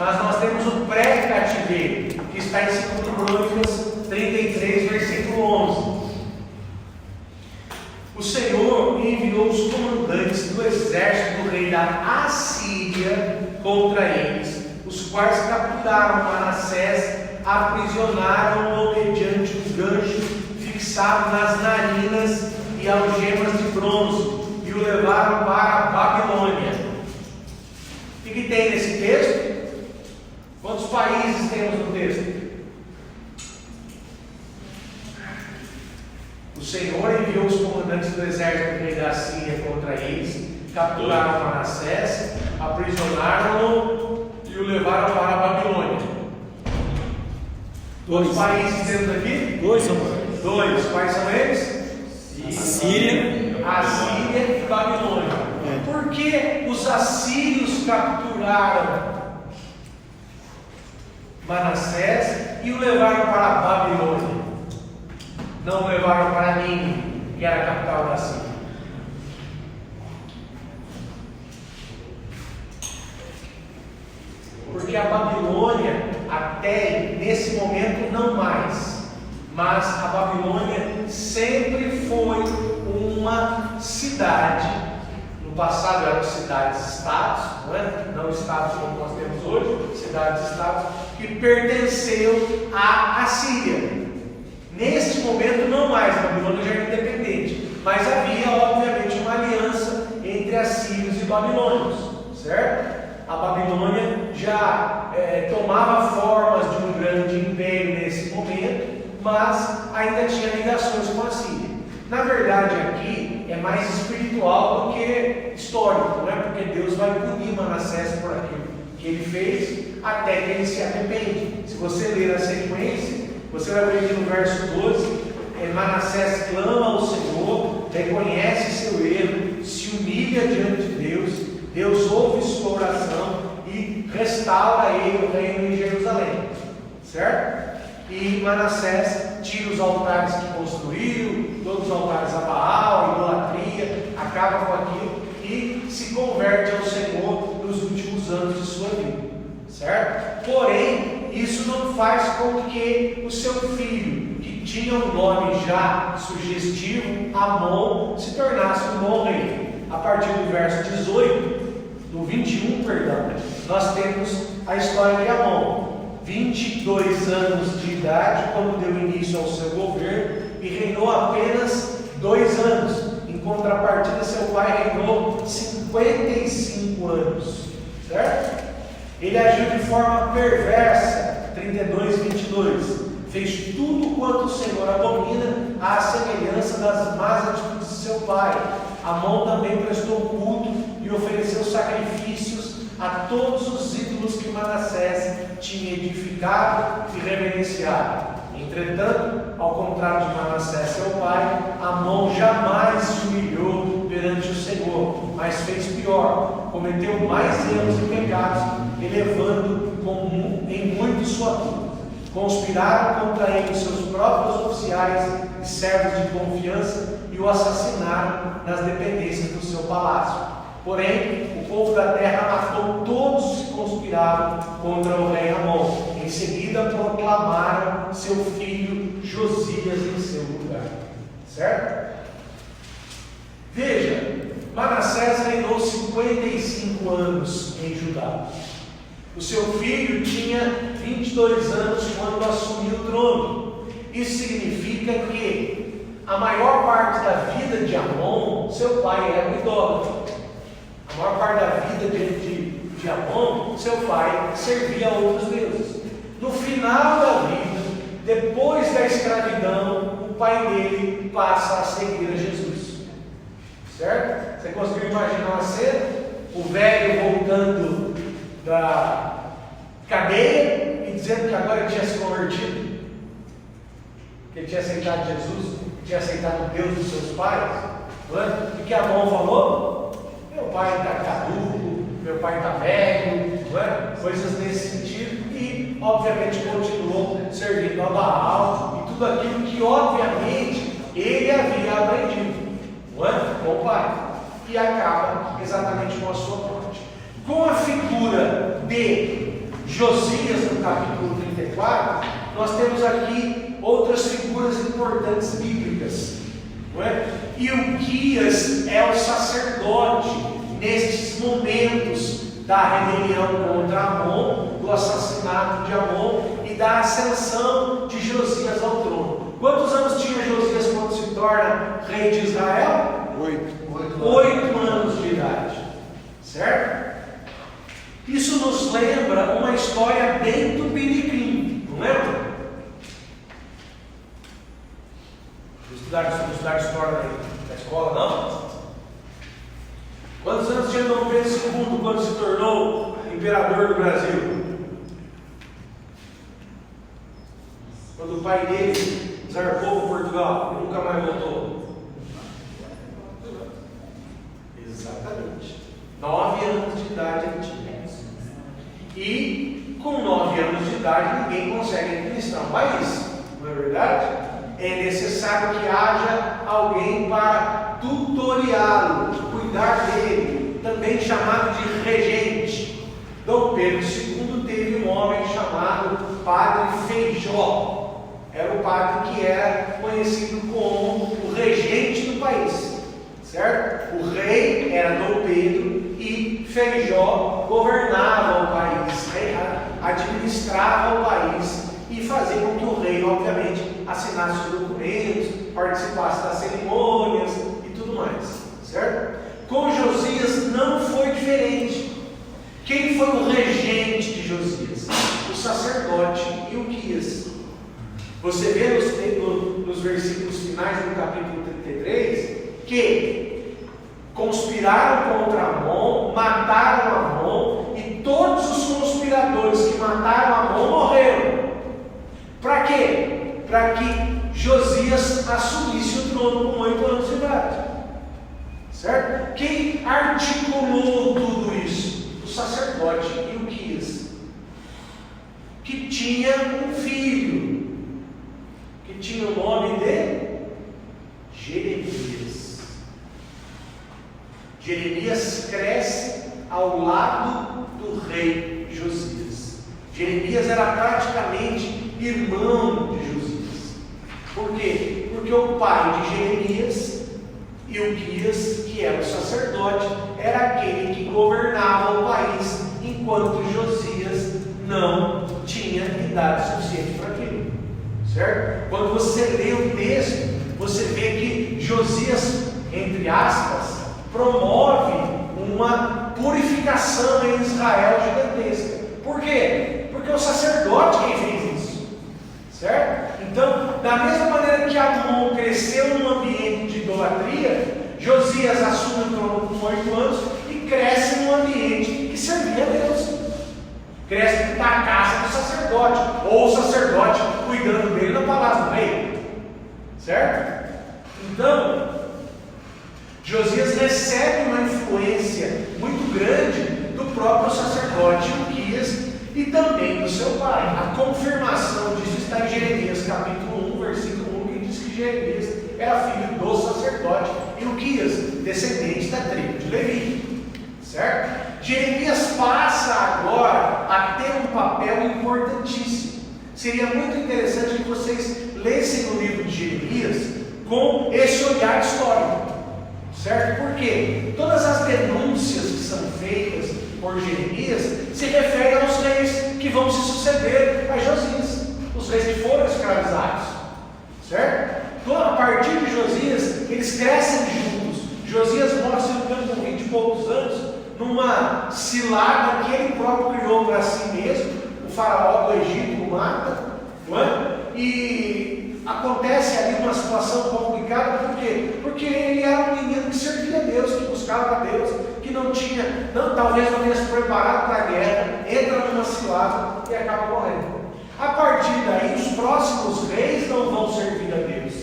mas nós temos o pré-cativeiro, que está em 2 Crônicas 33, versículo 11. O Senhor enviou os comandantes do exército do rei da Assíria contra eles, os quais capturaram Manassés, aprisionaram-no mediante um gancho fixado nas narinas e algemas de bronze, e o levaram para a Babilônia. O que tem nesse texto? Quantos países temos no texto? O Senhor enviou os comandantes do exército do rei da Síria contra eles, capturaram Manassés, aprisionaram-no e o levaram para a Babilônia. Quantos países temos aqui? Dois, amor. Dois. Quais são eles? Assíria e Babilônia. Por que os assírios capturaram Manassés e o levaram para a Babilônia? Não o levaram para Nínive, que era a capital da Síria. Porque a Babilônia, até nesse momento, não mais, mas a Babilônia sempre foi uma cidade. No passado eram cidades-estados, não estados como nós temos hoje, cidades-estados, que pertenceu à Assíria. Neste momento não mais, a Babilônia já era independente, mas havia obviamente uma aliança entre assírios e babilônios, certo? A Babilônia já tomava formas de um grande império nesse momento, mas ainda tinha ligações com a Síria. Na verdade aqui é mais espiritual do que histórico, não é? Porque Deus vai punir Manassés por aquilo que ele fez, até que ele se arrepende. Se você ler a sequência, você vai ver que no verso 12, Manassés clama ao Senhor, reconhece seu erro, se humilha diante de Deus, Deus ouve sua oração e restaura a ele o reino em Jerusalém, certo? E Manassés tira os altares que construiu, todos os altares a Baal, idolatria, acaba com aquilo e se converte ao Senhor nos últimos anos de sua vida, certo? Porém, isso não faz com que o seu filho, que tinha um nome já sugestivo, Amon, se tornasse um bom rei. A partir do verso 18, do 21, perdão, nós temos a história de Amon. 22 anos de idade, quando deu início ao seu governo, e reinou apenas 2 anos. Em contrapartida, seu pai reinou 55 anos, certo? Ele agiu de forma perversa, 32, 22. Fez tudo quanto o Senhor abomina, à semelhança das más atitudes de seu pai. Amon também prestou culto e ofereceu sacrifícios a todos os ídolos que Manassés tinha edificado e reverenciado. Entretanto, ao contrário de Manassés, seu pai, Amon jamais se humilhou perante o Senhor, mas fez pior, cometeu mais erros e pecados, elevando em muito sua culpa. Conspiraram contra ele seus próprios oficiais e servos de confiança e o assassinaram nas dependências do seu palácio. Porém, o povo da terra matou todos os que conspiravam contra o rei Amon. Em seguida, proclamaram seu filho Josias em seu lugar. Certo? Veja, Manassés reinou 55 anos em Judá. O seu filho tinha 22 anos quando assumiu o trono. Isso significa que a maior parte da vida de Amon, seu pai era um idólatra. A maior parte da vida de Amon, seu pai servia a outros deuses. No final da vida, depois da escravidão, o pai dele passa a seguir a Jesus. Certo? Você conseguiu imaginar uma cena? O velho voltando da cadeia e dizendo que agora ele tinha se convertido, que ele tinha aceitado Jesus, que tinha aceitado o Deus dos seus pais. E que Amon falou? Meu pai está caduco, meu pai está velho, coisas nesse sentido, e obviamente continuou servindo a Baal e tudo aquilo que obviamente ele havia aprendido com o pai, e acaba exatamente com a sua morte. Com a figura de Josias, no capítulo 34, nós temos aqui outras figuras importantes bíblicas, não é? Ilquias é o sacerdote nestes momentos da rebelião contra Amon, do assassinato de Amon e da ascensão de Josias ao trono. Quantos anos tinha Josias quando se torna rei de Israel? 8 anos de idade, certo? Isso nos lembra uma história bem tupiniquim, não lembra? Estudar história da escola, não? Quantos anos tinha Dom Pedro II quando se tornou imperador do Brasil? Quando o pai dele zarpou para Portugal e nunca mais voltou? Exatamente. 9 anos de idade ele tinha. E com 9 anos de idade ninguém consegue administrar um país, não é verdade? É necessário que haja alguém para tutoriá-lo, cuidar dele, também chamado de regente. Dom Pedro II teve um homem chamado Padre Feijó. Era o padre que era conhecido como o regente do país, certo? O rei era Dom Pedro e Feijó governava o país, administrava o país e fazia com que o rei, obviamente, assinasse os documentos, participasse das cerimônias e tudo mais, certo? Com Josias não foi diferente. Quem foi o regente de Josias? O sacerdote Ilquias. Você vê nos versículos finais do capítulo 33 que conspiraram contra Amon, mataram Amon, e todos os conspiradores que mataram Amon morreram. Para quê? Para que Josias assumisse o trono com 8 anos de idade. Certo? Quem articulou tudo isso? O sacerdote Ilquias, que tinha um filho, que tinha o nome de Jeremias. Jeremias cresce ao lado do rei Josias. Jeremias era praticamente irmão de Josias. Por quê? Porque o pai de Jeremias, Ilquias, que era o sacerdote, era aquele que governava o país, enquanto Josias não tinha idade suficiente para aquilo. Certo? Quando você lê o texto, você vê que Josias, entre aspas, promove uma purificação em Israel gigantesca. Por quê? Porque é o sacerdote quem fez isso. Certo? Então, da mesma maneira que Amon cresceu num ambiente de idolatria, Josias assume o trono com 8 anos e cresce num ambiente que servia a Deus. Cresce na casa do sacerdote, ou o sacerdote cuidando dele no palácio do rei. Certo? Então, Josias recebe uma influência muito grande do próprio sacerdote Ilquias e também do seu pai. A confirmação disso está em Jeremias capítulo 1, versículo 1, que diz que Jeremias era filho do sacerdote Ilquias, descendente da tribo de Levi. Certo? Jeremias passa agora a ter um papel importantíssimo. Seria muito interessante que vocês lessem o livro de Jeremias com esse olhar histórico. Certo? Porque todas as denúncias que são feitas por Jeremias se referem aos reis que vão se suceder a Josias, os reis que foram escravizados. Certo? Então, a partir de Josias, eles crescem juntos. Josias morre, se não me engano, com 20 e poucos anos, numa cilada que ele próprio criou para si mesmo. O faraó do Egito o mata, não é? E acontece ali uma situação complicada, por quê? Porque ele era um menino que servia a Deus, que buscava a Deus, que talvez não tenha se preparado para a guerra, entra numa cilada e acaba morrendo. A partir daí, os próximos reis não vão servir a Deus,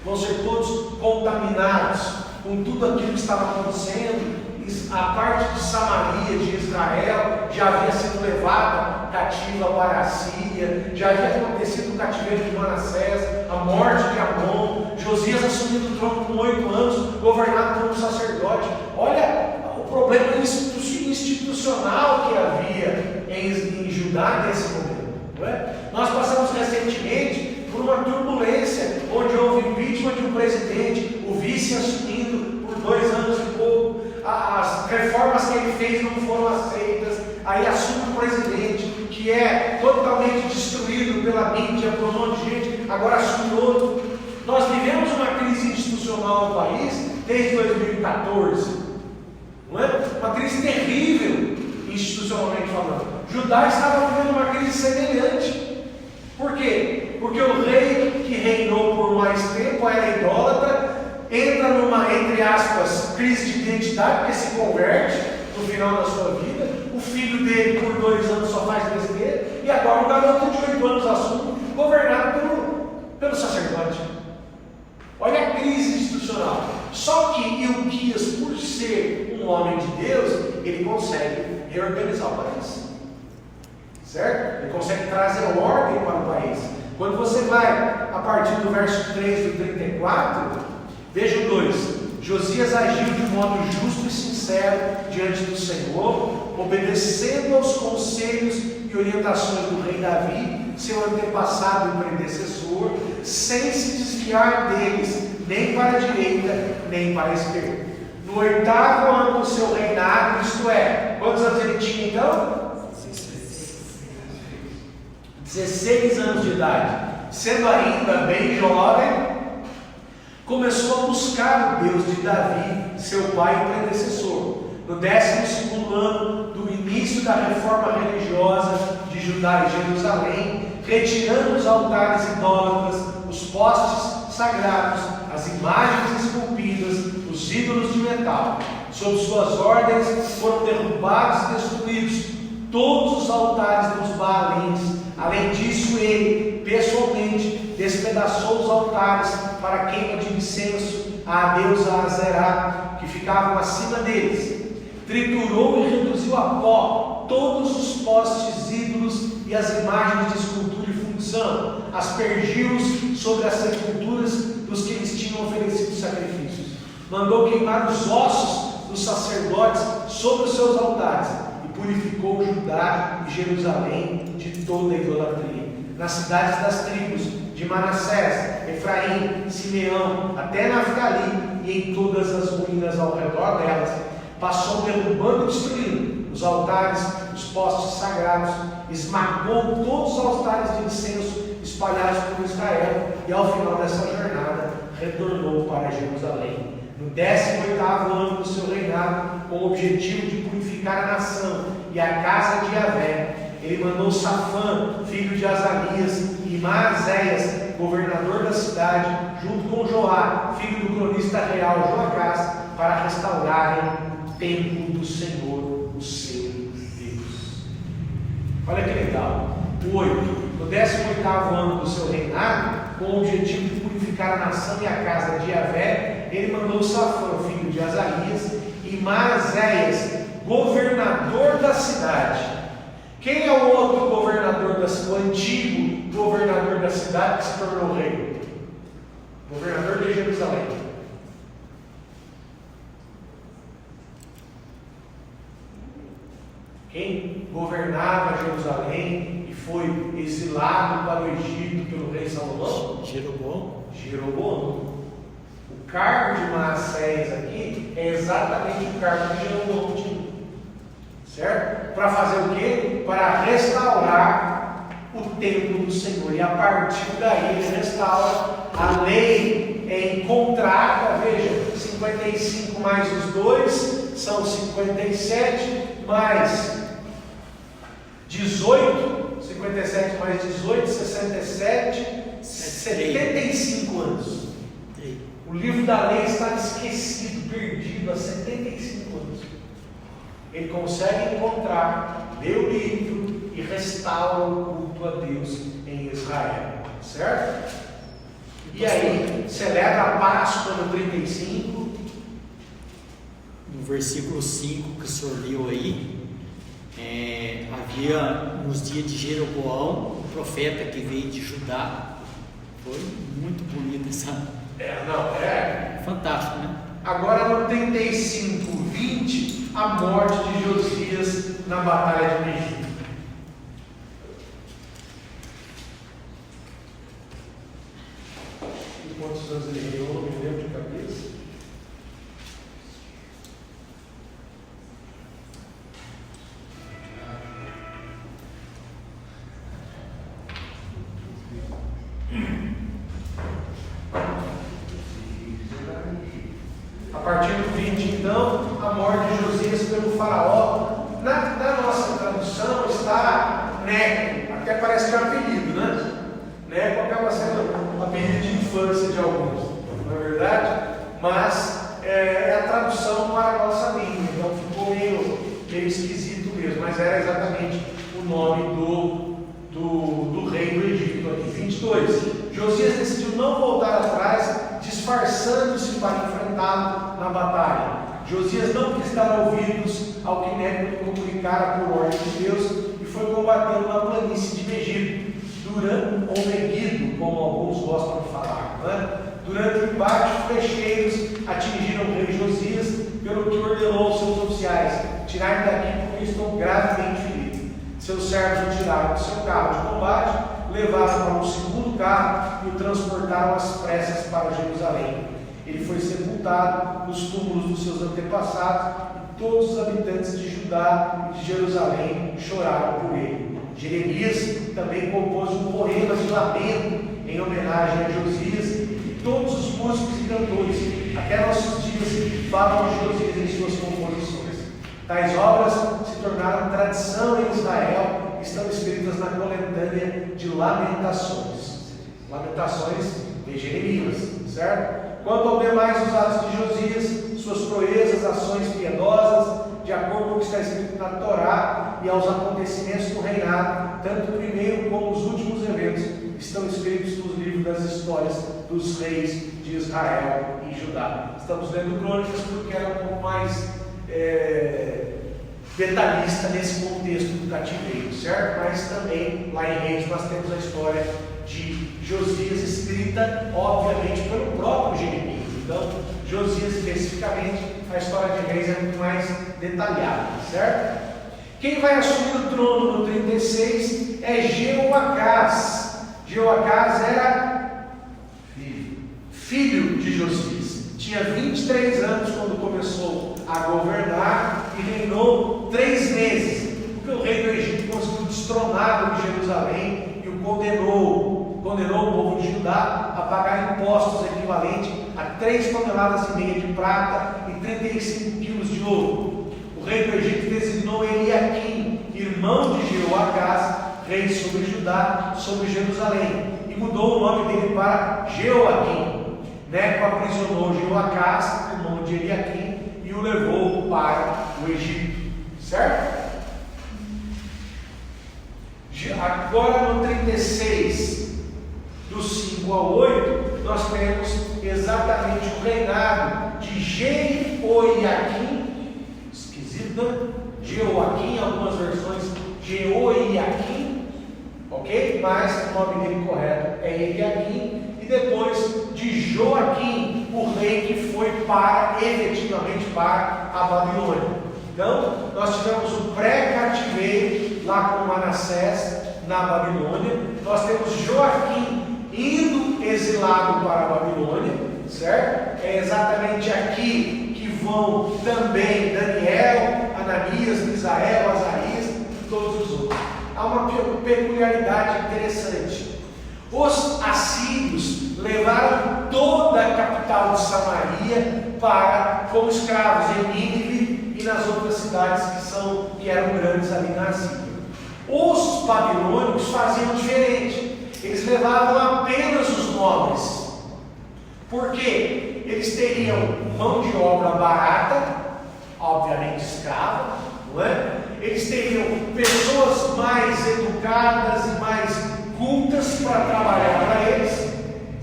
vão ser todos contaminados com tudo aquilo que estava acontecendo. A parte de Samaria, de Israel, já havia sido levada cativa para a Síria, já havia acontecido o cativeiro de Manassés, a morte de Amon, Josias assumindo o trono com 8 anos, governado como sacerdote. Olha o problema institucional que havia em Judá. Judá nesse momento. Não é? Nós passamos recentemente por uma turbulência, onde houve impeachment de um presidente, o vice assumindo por 2 anos e pouco, as reformas que ele fez não foram aceitas, aí assume um presidente que é totalmente destruído pela mídia, por um monte de gente, agora assume outro. Nós vivemos uma crise institucional no país desde 2014, não é? Uma crise terrível, institucionalmente falando. Judá estava vivendo uma crise semelhante. Por quê? Porque o rei que reinou por mais tempo era idólatra, entra numa, entre aspas, crise de identidade, porque se converte no final da sua vida. O filho dele, por 2 anos, só faz besteira, e agora um garoto de 8 anos assume, governado pelo sacerdote. Olha a crise institucional. Só que Ilquias, por ser um homem de Deus, ele consegue reorganizar o país. Certo? Ele consegue trazer ordem para o país. Quando você vai a partir do verso 3 do 34, veja o 2. Josias agiu de modo justo e sincero diante do Senhor, obedecendo aos conselhos e orientações do rei Davi, seu antepassado e predecessor, sem se desviar deles, nem para a direita, nem para a esquerda. No 8º ano do seu reinado, isto é, quantos anos ele tinha então? 16 anos de idade. Sendo ainda bem jovem, começou a buscar o Deus de Davi, seu pai e predecessor. No 12º ano do início da reforma religiosa de Judá e Jerusalém, retirando os altares idólatras, os postes sagrados, as imagens esculpidas, os ídolos de metal. Sob suas ordens foram derrubados e destruídos todos os altares dos Baalins. Além disso, ele, pessoalmente, despedaçou os altares para queima de incenso à deusa Azerá, que ficavam acima deles. Triturou e reduziu a pó todos os postes ídolos e as imagens de escultura e função. Aspergiu-os sobre as sepulturas dos que lhes tinham oferecido sacrifícios. Mandou queimar os ossos dos sacerdotes sobre os seus altares e purificou Judá e Jerusalém de toda a idolatria. Nas cidades das tribos de Manassés, Efraim, Simeão, até Naftali e em todas as ruínas ao redor delas, passou derrubando e destruindo os altares, os postes sagrados, esmagou todos os altares de incenso espalhados por Israel e ao final dessa jornada retornou para Jerusalém. No 18º ano do seu reinado, com o objetivo de purificar a nação e a casa de Yahvé, ele mandou Safã, filho de Azarias, e Maazéias, governador da cidade, junto com Joá, filho do cronista real Joacás, para restaurarem o templo do Senhor, o seu Deus. Olha que legal. O 8. No 18º ano do seu reinado, com o objetivo de purificar a nação e a casa de Yahvé, ele mandou Safã, filho de Azarias, e Maazéias, governador da cidade. Quem é o outro governador da cidade? O antigo governador da cidade que se tornou rei? Governador de Jerusalém. Quem governava Jerusalém e foi exilado para o Egito pelo rei Salomão? Jeroboão. O cargo de Manassés aqui é exatamente o cargo de Jeroboão tinha. Certo? Para fazer o quê? Para restaurar o templo do Senhor. E a partir daí ele restaura. A lei é encontrada, veja, 55 mais os 2 são 57, mais 18, 57 mais 18, 67, 75 anos. O livro da lei está esquecido, perdido há 75 anos. Ele consegue encontrar, lê o livro e restaura o culto a Deus em Israel, certo? E aí, celebra a Páscoa no 35. No versículo 5 que o senhor leu aí, havia nos dias de Jeroboão, um profeta que veio de Judá. Foi muito bonito essa. Fantástico, né? Agora no 35, 20, a morte de Josias na batalha de Megiddo. origem, então, a morte de Josias pelo faraó. Na nossa tradução está Neco, até parece que é um apelido, né? Neco acaba sendo um apelido de infância de alguns, não é verdade? Mas é a tradução para a nossa língua, então ficou meio esquisito mesmo, mas era exatamente o nome do rei do Egito aqui. 22. Josias decidiu não voltar atrás, disfarçando-se para enfrentá-lo na batalha. Josias não quis dar ouvidos ao que Neco lhe comunicara por ordem de Deus e foi combatendo na planície de Megiddo, ou Megiddo, como alguns gostam de falar, né? Durante o embate, flecheiros atingiram o rei Josias, pelo que ordenou aos seus oficiais: tirai-me daqui, porque estou gravemente ferido. Seus servos o tiraram do seu carro de combate, levaram para um segundo carro e o transportaram às pressas para Jerusalém. Ele foi sepultado nos túmulos dos seus antepassados e todos os habitantes de Judá e de Jerusalém choraram por ele. Jeremias também compôs um poema de lamento em homenagem a Josias, e todos os músicos e cantores, até nossos dias, falam de Josias em suas composições. Tais obras se tornaram tradição em Israel e estão escritas na coletânea de Lamentações. Lamentações de Jeremias, certo? Quanto ao demais os atos de Josias, suas proezas, ações piedosas, de acordo com o que está escrito na Torá, e aos acontecimentos do reinado, tanto o primeiro como os últimos eventos, estão escritos nos livros das histórias dos reis de Israel e Judá. Estamos lendo Crônicas porque era um pouco mais detalhista nesse contexto do cativeiro, certo? Mas também lá em Reis nós temos a história de Josias escrita, obviamente, pelo próprio Jeremias. Então, Josias especificamente, a história de Reis é muito mais detalhada, certo? Quem vai assumir o trono no 36 é Jeoacás. Jeoacás era filho de Josias. Tinha 23 anos quando começou a governar e reinou 3 meses. Porque o rei do Egito conseguiu destroná-lo em Jerusalém e o condenou o povo de Judá a pagar impostos equivalentes a 3,5 toneladas de prata e 35 quilos de ouro. O rei do Egito designou Eliaquim, irmão de Jeoacás, rei sobre Judá, sobre Jerusalém, e mudou o nome dele para Jeoaquim. Neco aprisionou Jeoacás, irmão de Eliaquim, e o levou para o Egito. Certo? Agora no 36, do 5 ao 8, nós temos exatamente o reinado de Jeoiaquim. Esquisito, né? Jeoaquim, algumas versões Jeoiaquim, ok? Mas o nome dele correto é Eliaquim. E depois de Joaquim, o rei que foi efetivamente para a Babilônia. Então, nós tivemos o pré-cativeiro lá com Manassés na Babilônia. Nós temos Joaquim indo exilado para a Babilônia, certo? É exatamente aqui que vão também Daniel, Ananias, Misael, Azarias e todos os outros. Há uma peculiaridade interessante. Os assírios levaram toda a capital de Samaria como escravos em Nínive e nas outras cidades que eram grandes ali na Síria. Os babilônicos faziam diferente. Eles levavam apenas os nobres. Por quê? Eles teriam mão de obra barata, obviamente escrava, não é? Eles teriam pessoas mais educadas e mais cultas para trabalhar para eles,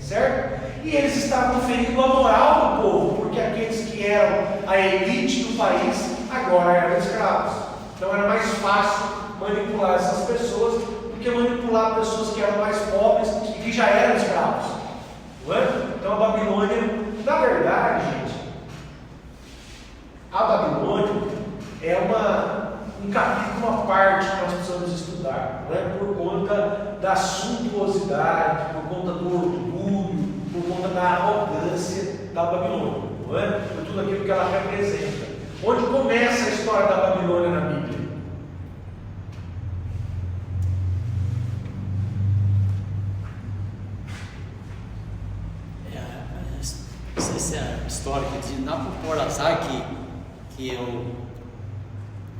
certo? E eles estavam ferindo a moral do povo, porque aqueles que eram a elite do país agora eram escravos. Então era mais fácil manipular essas pessoas do que manipular pessoas que eram mais pobres e que já eram escravos, não é? Então a Babilônia, na verdade, gente, a Babilônia é um capítulo à parte que nós precisamos estudar, não é? Por conta da suntuosidade, por conta do orgulho, por conta da arrogância da Babilônia, não é? Por tudo aquilo que ela representa. Onde começa a história da Babilônia na Bíblia? história que diz Nabucodonosor, que é o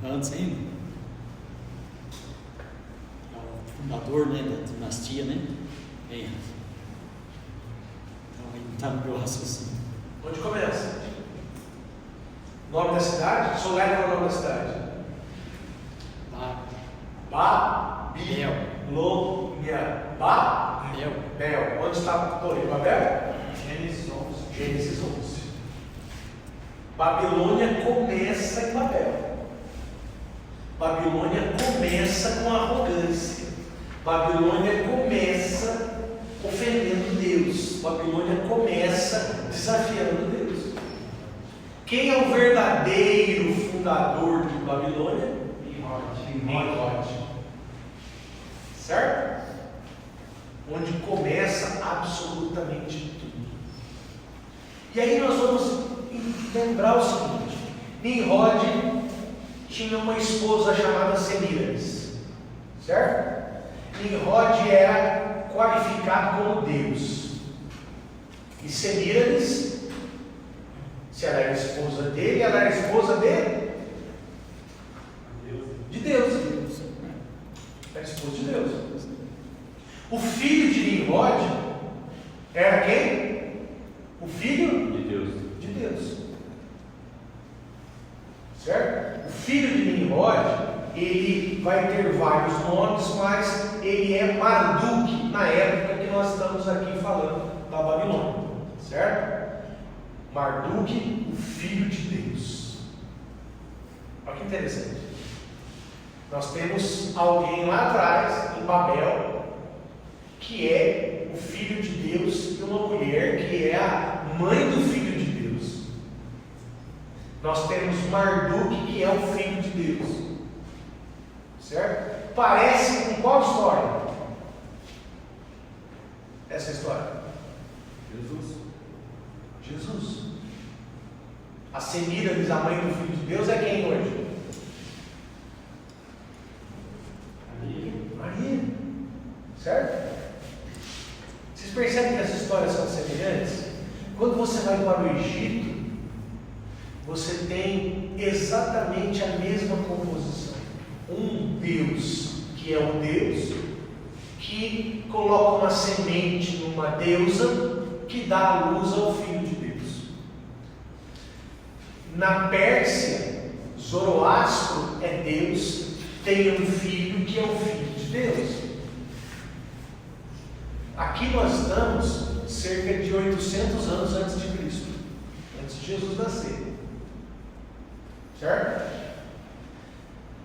antes ainda, é o fundador, né, da dinastia, né? Bem antes. Então aí não está no meu raciocínio. Onde começa? Nome da cidade? Solé, qual é o nome da cidade? Bel. Onde está a Torre de Babel? Gênesis 11. Babilônia começa em Babel. Babilônia começa com arrogância. Babilônia começa ofendendo Deus. Babilônia começa desafiando Deus. Quem é o verdadeiro fundador de Babilônia? Nimrod. Certo? Onde começa absolutamente tudo. E aí nós vamos lembrar o seguinte: Nimrod tinha uma esposa chamada Semíramis, certo? Nimrod era qualificado como Deus. E Semíramis, se ela era esposa dele, ela era esposa de Deus. Era esposa de Deus. O filho de Nimrod era quem? O filho de Deus. Certo? O filho de Nimrod, ele vai ter vários nomes, mas ele é Marduk, na época que nós estamos aqui falando da Babilônia. Certo? Marduk, o filho de Deus. Olha que interessante. Nós temos alguém lá atrás, em Babel, que é o filho de Deus, e uma mulher que é a mãe do filho de Deus. Nós temos Marduk, que é o filho de Deus. Certo? Parece com qual história? Essa história? Jesus. A Semíramis, a mãe do filho de Deus, é quem hoje? Maria. Certo? Vocês percebem que as histórias são semelhantes? Quando você vai para o Egito, você tem exatamente a mesma composição. Um Deus que é um Deus que coloca uma semente numa deusa que dá a luz ao filho de Deus. Na Pérsia, Zoroastro é Deus, tem um filho que é o filho de Deus. Aqui nós estamos cerca de 800 anos antes de Cristo, antes de Jesus nascer. Certo?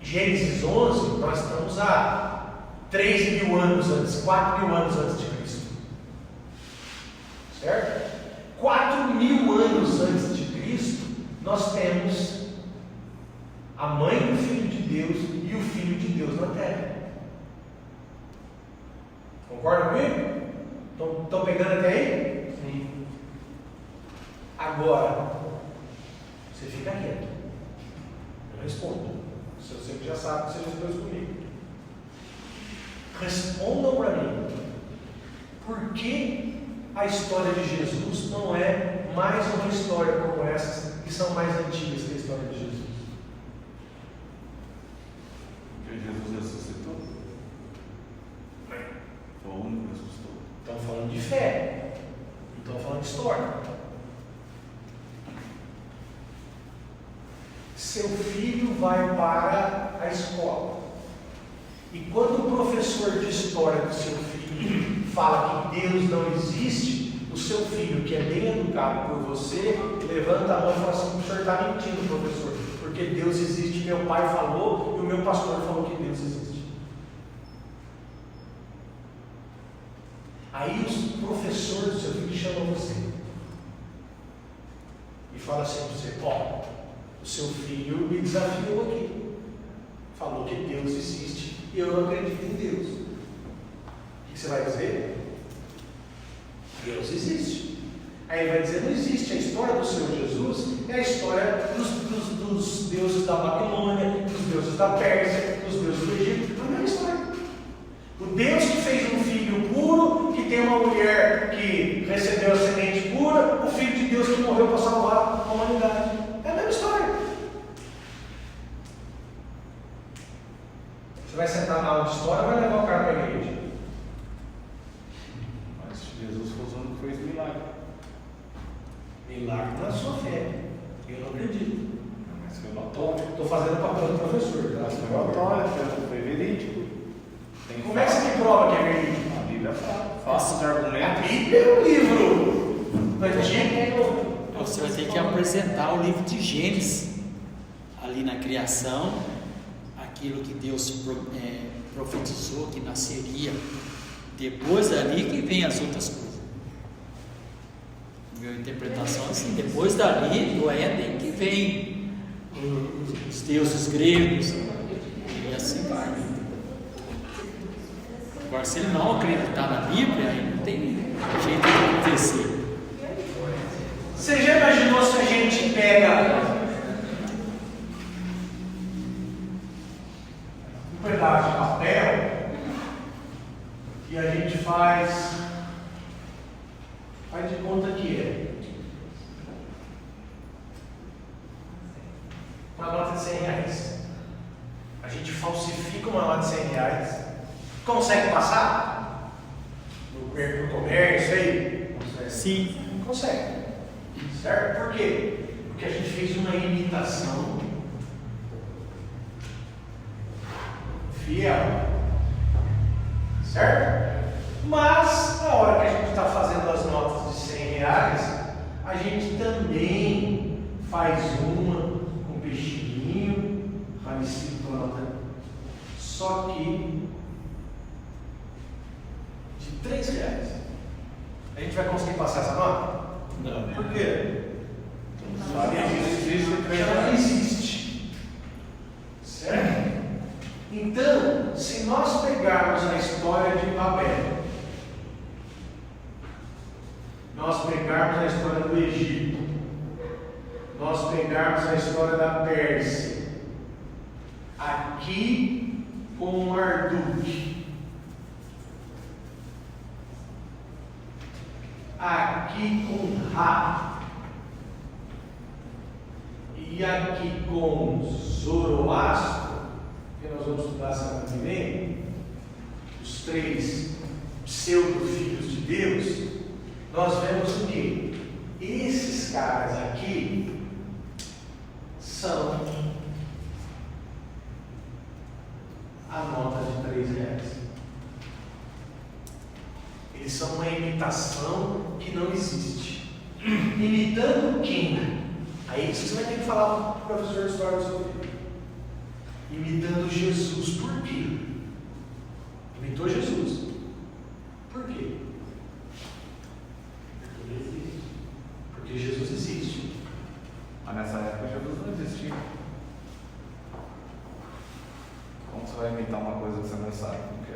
Gênesis 11, nós estamos a 3.000 anos antes, 4.000 anos antes de Cristo. Certo? 4.000 anos antes de Cristo, nós temos a mãe do Filho de Deus e o Filho de Deus na Terra. Concorda comigo? Estão pegando até aí? Sim. Agora, você fica quieto. Eu respondo. Se você já sabe, você já fez comigo. Respondam para mim. Por que a história de Jesus não é mais uma história como essas que são mais antigas que a história de Jesus? Porque Jesus ressuscitou. Foi o único que ressuscitou. Estão falando de fé. Não estão falando de história. Seu filho vai para a escola. E quando o professor de história do seu filho fala que Deus não existe, o seu filho, que é bem educado por você, levanta a mão e fala assim: o senhor está mentindo, professor, porque Deus existe, meu pai falou e o meu pastor falou que Deus existe. Aí o professor do seu filho chama você e fala assim para você: ó, o seu filho me desafiou aqui, falou que Deus existe e eu não acredito em Deus. O que você vai dizer? Deus existe. Aí ele vai dizer: não existe. A história do Senhor Jesus é a história dos deuses da Babilônia, dos deuses da Pérsia, dos deuses do Egito. É a mesma história. O Deus que fez um filho puro, que tem uma mulher que recebeu a semente pura, o Filho de Deus que morreu para salvar sentar na aula de história, vai levar o cara para a igreja. Mas Jesus foi usando que fez milagre. Milagre na sua fé. Eu não acredito. Mas foi notório. Estou fazendo o papel do professor. Tá? Mas foi notório, foi verídico. Como é que você me prova que é verídico? A Bíblia fala. Faça os A argumentos. Bíblia é um livro antigo. Você vai ter que apresentar o livro de Gênesis, ali na criação, aquilo que Deus profetizou que nasceria. Depois dali que vem as outras coisas. Minha interpretação é assim: depois dali do Éden que vem os deuses gregos, e assim vai. Agora, se ele não acreditar na Bíblia, aí não tem jeito de acontecer. Você já imaginou se a gente pega um pedaço de papel e a gente faz de conta que é uma nota de R$100. A gente falsifica uma nota de R$100. Consegue passar? No comércio aí? Consegue. Sim. Consegue. Certo? Por quê? Porque a gente fez uma imitação fiel. Certo? Mas, na hora que a gente está fazendo as notas de R$100, a gente também faz uma com um peixinho, parecido com a nota, só que de R$3. A gente vai conseguir passar essa nota? Não. Por quê? Já Não existe. Certo? Então, se nós pegarmos a história de Babel, nós pegarmos a história do Egito, nós pegarmos a história da Pérsia, aqui com Marduk, aqui com Ra, e aqui com Zoroastro, que nós vamos estudar semana que vem, os 3 pseudo-filhos de Deus, nós vemos o que? Esses caras aqui são a nota de R$3. Eles são uma imitação que não existe. Imitando quem? Aí você vai ter que falar para o professor de história sobre ele. Imitando Jesus. Por quê? Imitou Jesus. Por quê? Porque Jesus existe. Mas nessa época Jesus não existia. Como você vai imitar uma coisa que você não sabe o que é?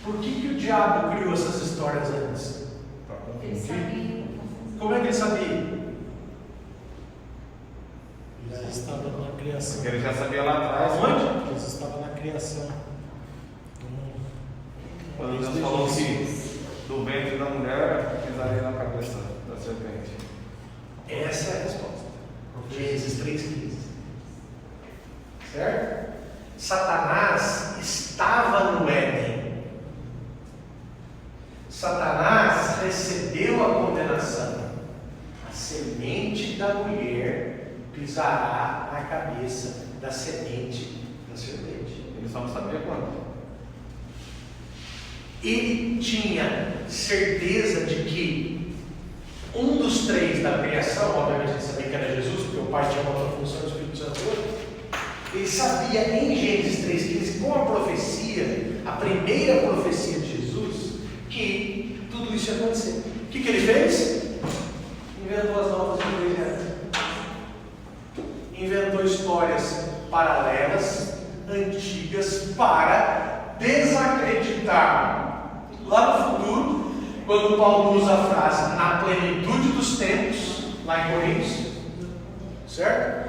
Por que o diabo criou essas histórias antes? Para Ele confundir. sabia. Como é que ele sabia? Já estava na criação. Porque ele já sabia lá atrás. Aonde? Jesus estava na criação do mundo. Quando Deus falou que do ventre da mulher pisaria na cabeça da serpente. Essa é a resposta. Gênesis 3,15. Certo? Satanás estava no Éden. Satanás recebeu a condenação. A semente da mulher pisará na cabeça da semente da serpente. Ele só não sabia quando. Ele tinha certeza de que um dos 3 da criação, obviamente ele sabia que era Jesus, porque o Pai tinha uma outra função, o Espírito Santo outra. Ele sabia em Gênesis 3,15, com a profecia, a primeira profecia de Jesus, que tudo isso ia acontecer. O que ele fez? Inventou as notas de R$3. Inventou histórias paralelas, antigas, para desacreditar lá no futuro, quando Paulo usa a frase na plenitude dos tempos, lá em Coríntios, certo?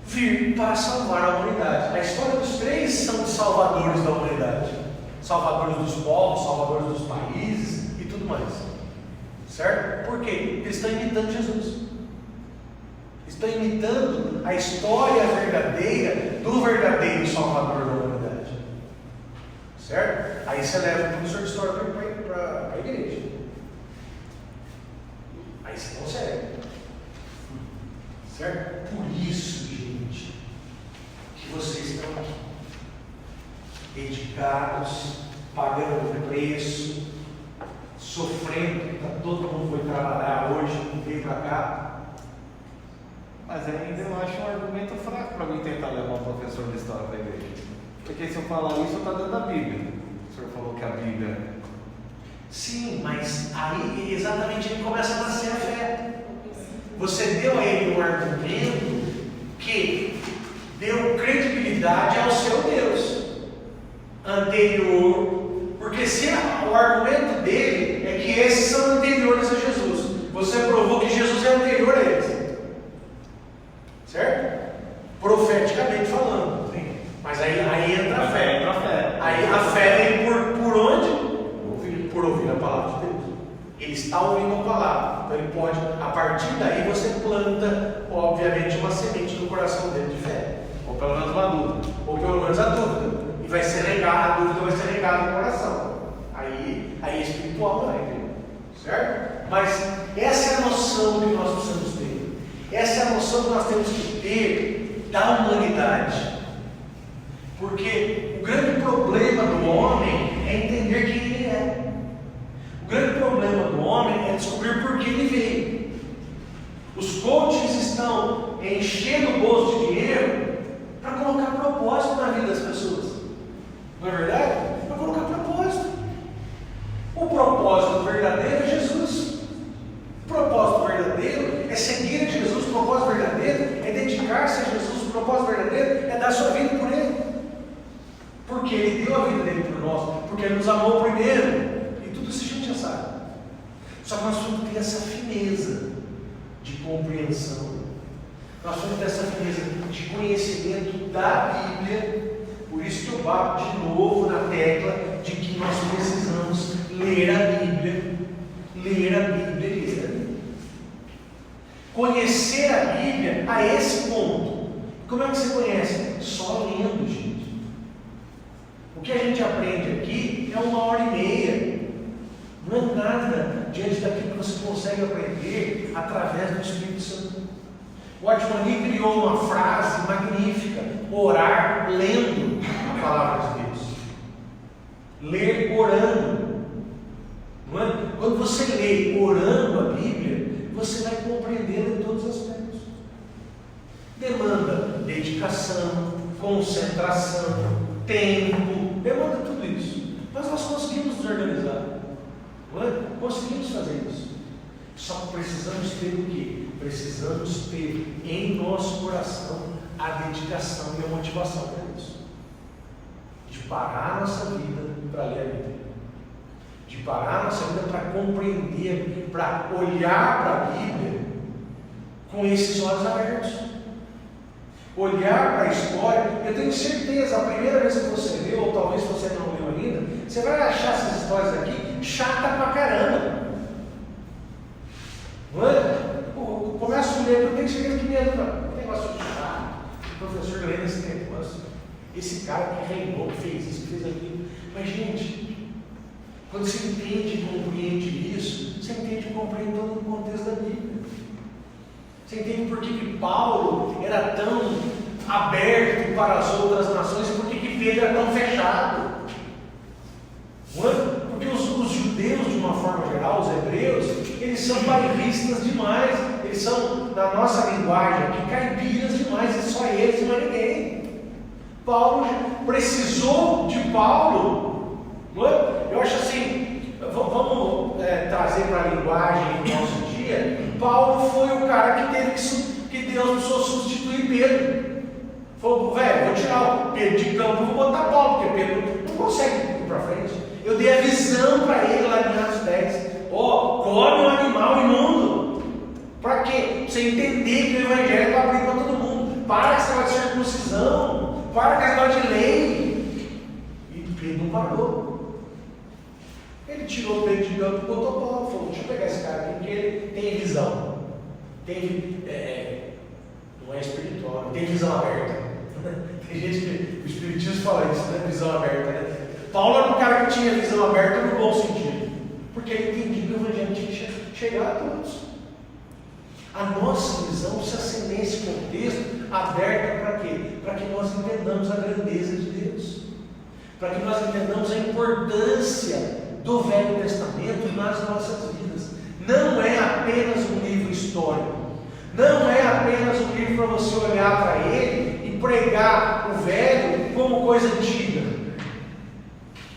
Vir para salvar a humanidade. A história dos 3 são de salvadores da humanidade, salvadores dos povos, salvadores dos países e tudo mais, certo? Por quê? Eles estão imitando Jesus. Eles Você está imitando a história verdadeira do verdadeiro Salvador da humanidade. Certo? Aí você leva o professor de história para a igreja. Aí você consegue. Certo? Por isso, gente, que vocês estão aqui. Dedicados, pagando o preço, sofrendo, porque todo mundo foi trabalhar hoje, não veio para cá. Mas ainda eu acho um argumento fraco para mim tentar levar um professor de história para a igreja. Porque se eu falar isso, está dentro da Bíblia. O senhor falou que a Bíblia... Sim, mas aí exatamente ele começa a nascer a fé. Você deu a ele um argumento que deu credibilidade ao seu Deus anterior, porque se o argumento dele é que esses são anteriores a Jesus, você provou que Jesus é anterior a eles, certo? Profeticamente falando, sim. Mas aí entra a fé. Aí a fé vem por onde? Por ouvir a palavra de Deus. Ele está ouvindo a palavra, então ele pode, a partir daí você planta, obviamente, uma semente no coração dele de fé, Ou pelo menos uma dúvida. ou pelo menos a dúvida, e vai ser regada, a dúvida vai ser regada no coração. Aí é espiritual, não é? Certo? Mas essa é a noção que nós precisamos ter. Essa é a noção que nós temos que ter da humanidade. Porque o grande problema do homem é entender quem ele é. O grande problema do homem é descobrir por que ele veio. Os coaches estão enchendo o bolso de dinheiro para colocar propósito na vida das pessoas. Não é verdade? Para colocar propósito. O propósito verdadeiro é Jesus. O propósito verdadeiro é seguir a Jesus. O propósito verdadeiro é dedicar-se a Jesus. O propósito verdadeiro é dar sua vida por Ele. Porque Ele deu a vida dele por nós. Porque Ele nos amou primeiro. E tudo isso a gente já sabe. Só que nós temos que ter essa fineza de compreensão. Nós temos que ter essa fineza de conhecimento da Bíblia. Por isso que eu bato de novo na tecla de que nós precisamos ler a Bíblia. Ler a Bíblia e ler a Bíblia. Conhecer a Bíblia a esse ponto. Como é que você conhece? Só lendo, gente. O que a gente aprende aqui é 1h30. Não é nada diante daquilo que você consegue aprender através do Espírito Santo. O Watchman criou uma frase magnífica: orar lendo a palavra de Deus. Ler orando. Não é? Quando você lê orando a Bíblia, você vai compreendê-la em todos os aspectos. Demanda dedicação, concentração, tempo, demanda tudo isso. Mas nós conseguimos nos organizar. Não é? Conseguimos fazer isso. Só que precisamos ter o quê? Precisamos ter em nosso coração a dedicação e a motivação para isso. De parar a nossa vida para ler a Bíblia. De parar a nossa vida para compreender, para olhar para a Bíblia com esses olhos abertos. Olhar para a história. Eu tenho certeza, a primeira vez que você leu, ou talvez você não leu ainda, você vai achar essas histórias aqui chata pra caramba. Não é? Começa a ler, eu tenho certeza que me ajuda. Que negócio chato. O professor lendo esse negócio. Esse cara que reinou, que fez isso, que fez aquilo. Mas, gente, quando você entende e compreende isso, você entende e compreende todo o contexto da Bíblia. Você entende por que Paulo era tão aberto para as outras nações e por que Pedro era tão fechado. Não é? Porque os judeus, de uma forma geral, os hebreus, eles são bairristas demais, eles são, na nossa linguagem aqui, caipiras demais, e só eles e mais ninguém. Paulo precisou de Paulo. Não é? Eu acho assim, vamos trazer para a linguagem do nosso dia. Paulo foi o cara que teve que Deus precisou substituir Pedro. Falou, velho, vou tirar o Pedro de campo, vou botar Paulo, porque Pedro não consegue ir para frente. Eu dei a visão para ele lá em Atos 10. Come um animal imundo. Para quê? Você entender que o Evangelho vai abrir para todo mundo. Para que você vai de circuncisão. Para que você vai de lei. E Pedro não parou. Ele tirou o Pedro de campo e botou Paulo. Falou, deixa eu pegar esse cara aqui, porque ele tem visão. Não é espiritual, não tem visão aberta. Tem gente que o Espiritismo fala isso, né? Visão aberta, né? Paulo era um cara que tinha visão aberta no bom sentido, porque ele entendia que o Evangelho tinha que chegar a todos. A nossa visão precisa ser nesse contexto aberta para quê? Para que nós entendamos a grandeza de Deus, para que nós entendamos a importância do Velho Testamento nas nossas vidas. Não é apenas um livro histórico, não é apenas um livro para você olhar para ele e pregar o velho como coisa antiga.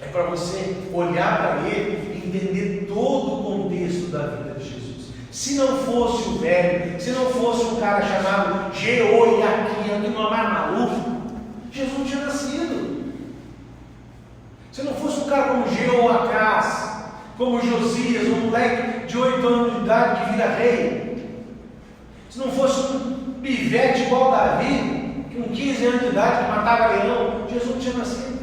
É para você olhar para ele e entender todo o contexto da vida de Jesus. Se não fosse o velho, se não fosse um cara chamado Jeoiaquim, que não é mais maluco, Jesus não tinha nascido. Se não fosse um cara como Jeoacás, como Josias, um moleque de 8 anos de idade que vira rei, se não fosse um pivete igual Davi, com 15 anos de idade que matava leão, Jesus não tinha nascido.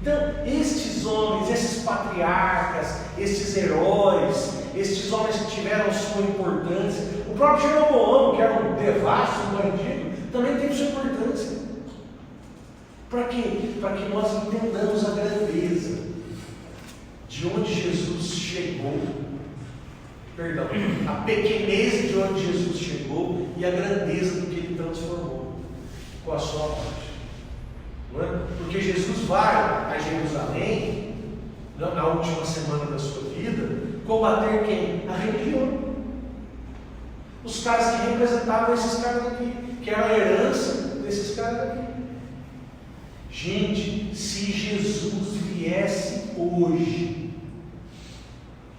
Então, estes homens, esses patriarcas, estes heróis, estes homens que tiveram sua importância, o próprio Jeroboão, que era um devasso, um bandido, também teve sua importância. Para quê? Para que nós entendamos a grandeza de onde Jesus chegou, a pequenez de onde Jesus chegou e a grandeza do que ele transformou com a sua morte. Não é? Porque Jesus vai a Jerusalém, na última semana da sua vida, combater quem? A religião. Os caras que representavam esses caras aqui, que era a herança desses caras aqui. Gente, se Jesus viesse hoje,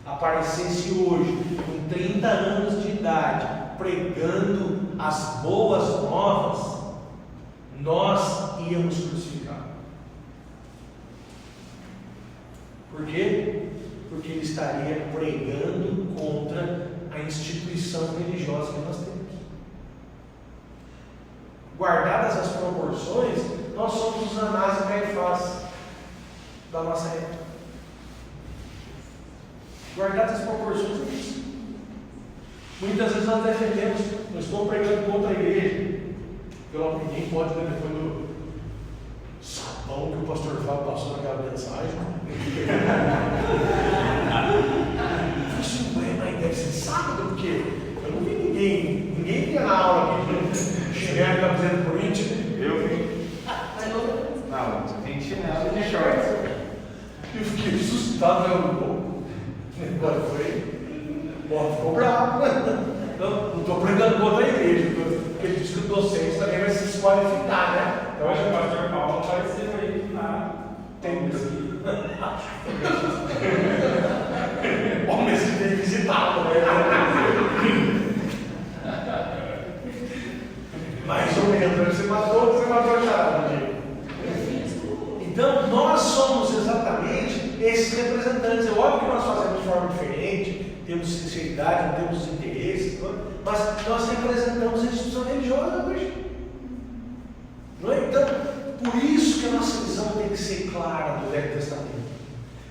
aparecesse hoje, com 30 anos de idade, pregando as boas novas, nós íamos crucificar. Por quê? Porque ele estaria pregando contra a instituição religiosa que nós temos. Guardadas as proporções, nós somos os Anás e Caifás da nossa época. Guardadas as proporções, é isso. Muitas vezes nós defendemos, não estou pregando contra a igreja, pelo que ninguém pode ver depois do sabão que o pastor Fábio passou naquela mensagem. Eu falei, mas deve ser sábado, porque eu não vi ninguém vinha na aula aqui, chinelo, camiseta do Corinthians. Eu vi. Não, tem chinelo de shorts. Eu fiquei assustado, agora ficou bravo. Não estou pregando contra a igreja, porque ele diz que o docente também vai se desqualificar, né? Eu acho que o pastor Paulo apareceu aí na. Tem isso. Homem, você tem que visitá-lo, né? Mais ou menos, você matou a charada. Então, nós somos exatamente esses representantes. É óbvio que nós fazemos de forma diferente, temos sinceridade, temos interesses, mas nós representamos a instituição religiosa hoje. Não é? Então, por isso que a nossa visão tem que ser clara do Velho Testamento.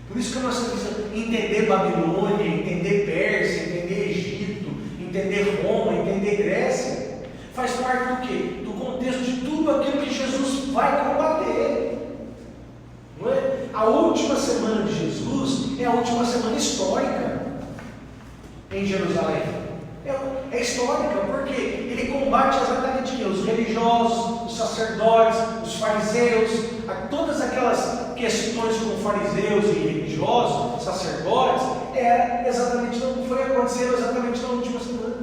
Por isso que a nossa visão, entender Babilônia, entender Pérsia, entender Egito, entender Roma, entender Grécia, faz parte do quê? Do contexto de tudo aquilo que Jesus vai combater. Não é? A última semana de Jesus é a última semana histórica em Jerusalém. É histórica porque ele combate exatamente os religiosos, os sacerdotes, os fariseus, todas aquelas questões com fariseus e religiosos, sacerdotes, aconteceram exatamente na última semana.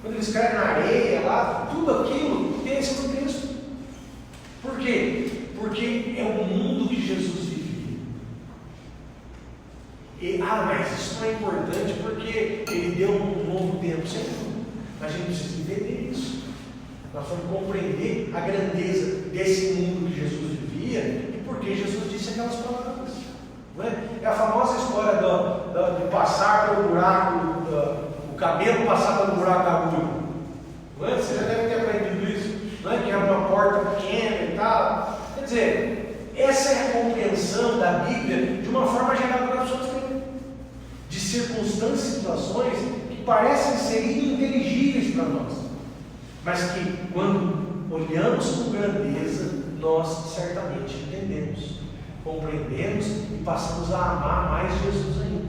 Quando eles caem na areia lá, tudo aquilo tem esse contexto. Por quê? Porque é o mundo que Jesus vivia. Mas isso não é importante porque ele deu um novo tempo. Sim, a gente precisa entender isso. Nós vamos compreender a grandeza desse mundo que Jesus vivia e por que Jesus disse aquelas palavras. Não é? É a famosa história de passar pelo buraco, o camelo passar pelo buraco da agulha. Não é? Você já deve ter aprendido isso. Não é? Que é uma porta pequena e tal. Quer dizer, essa é a compreensão da Bíblia de uma forma geral para as pessoas terem. De circunstâncias e situações que parecem ser ininteligíveis para nós. mas que quando olhamos com grandeza, nós certamente entendemos, compreendemos e passamos a amar mais Jesus ainda.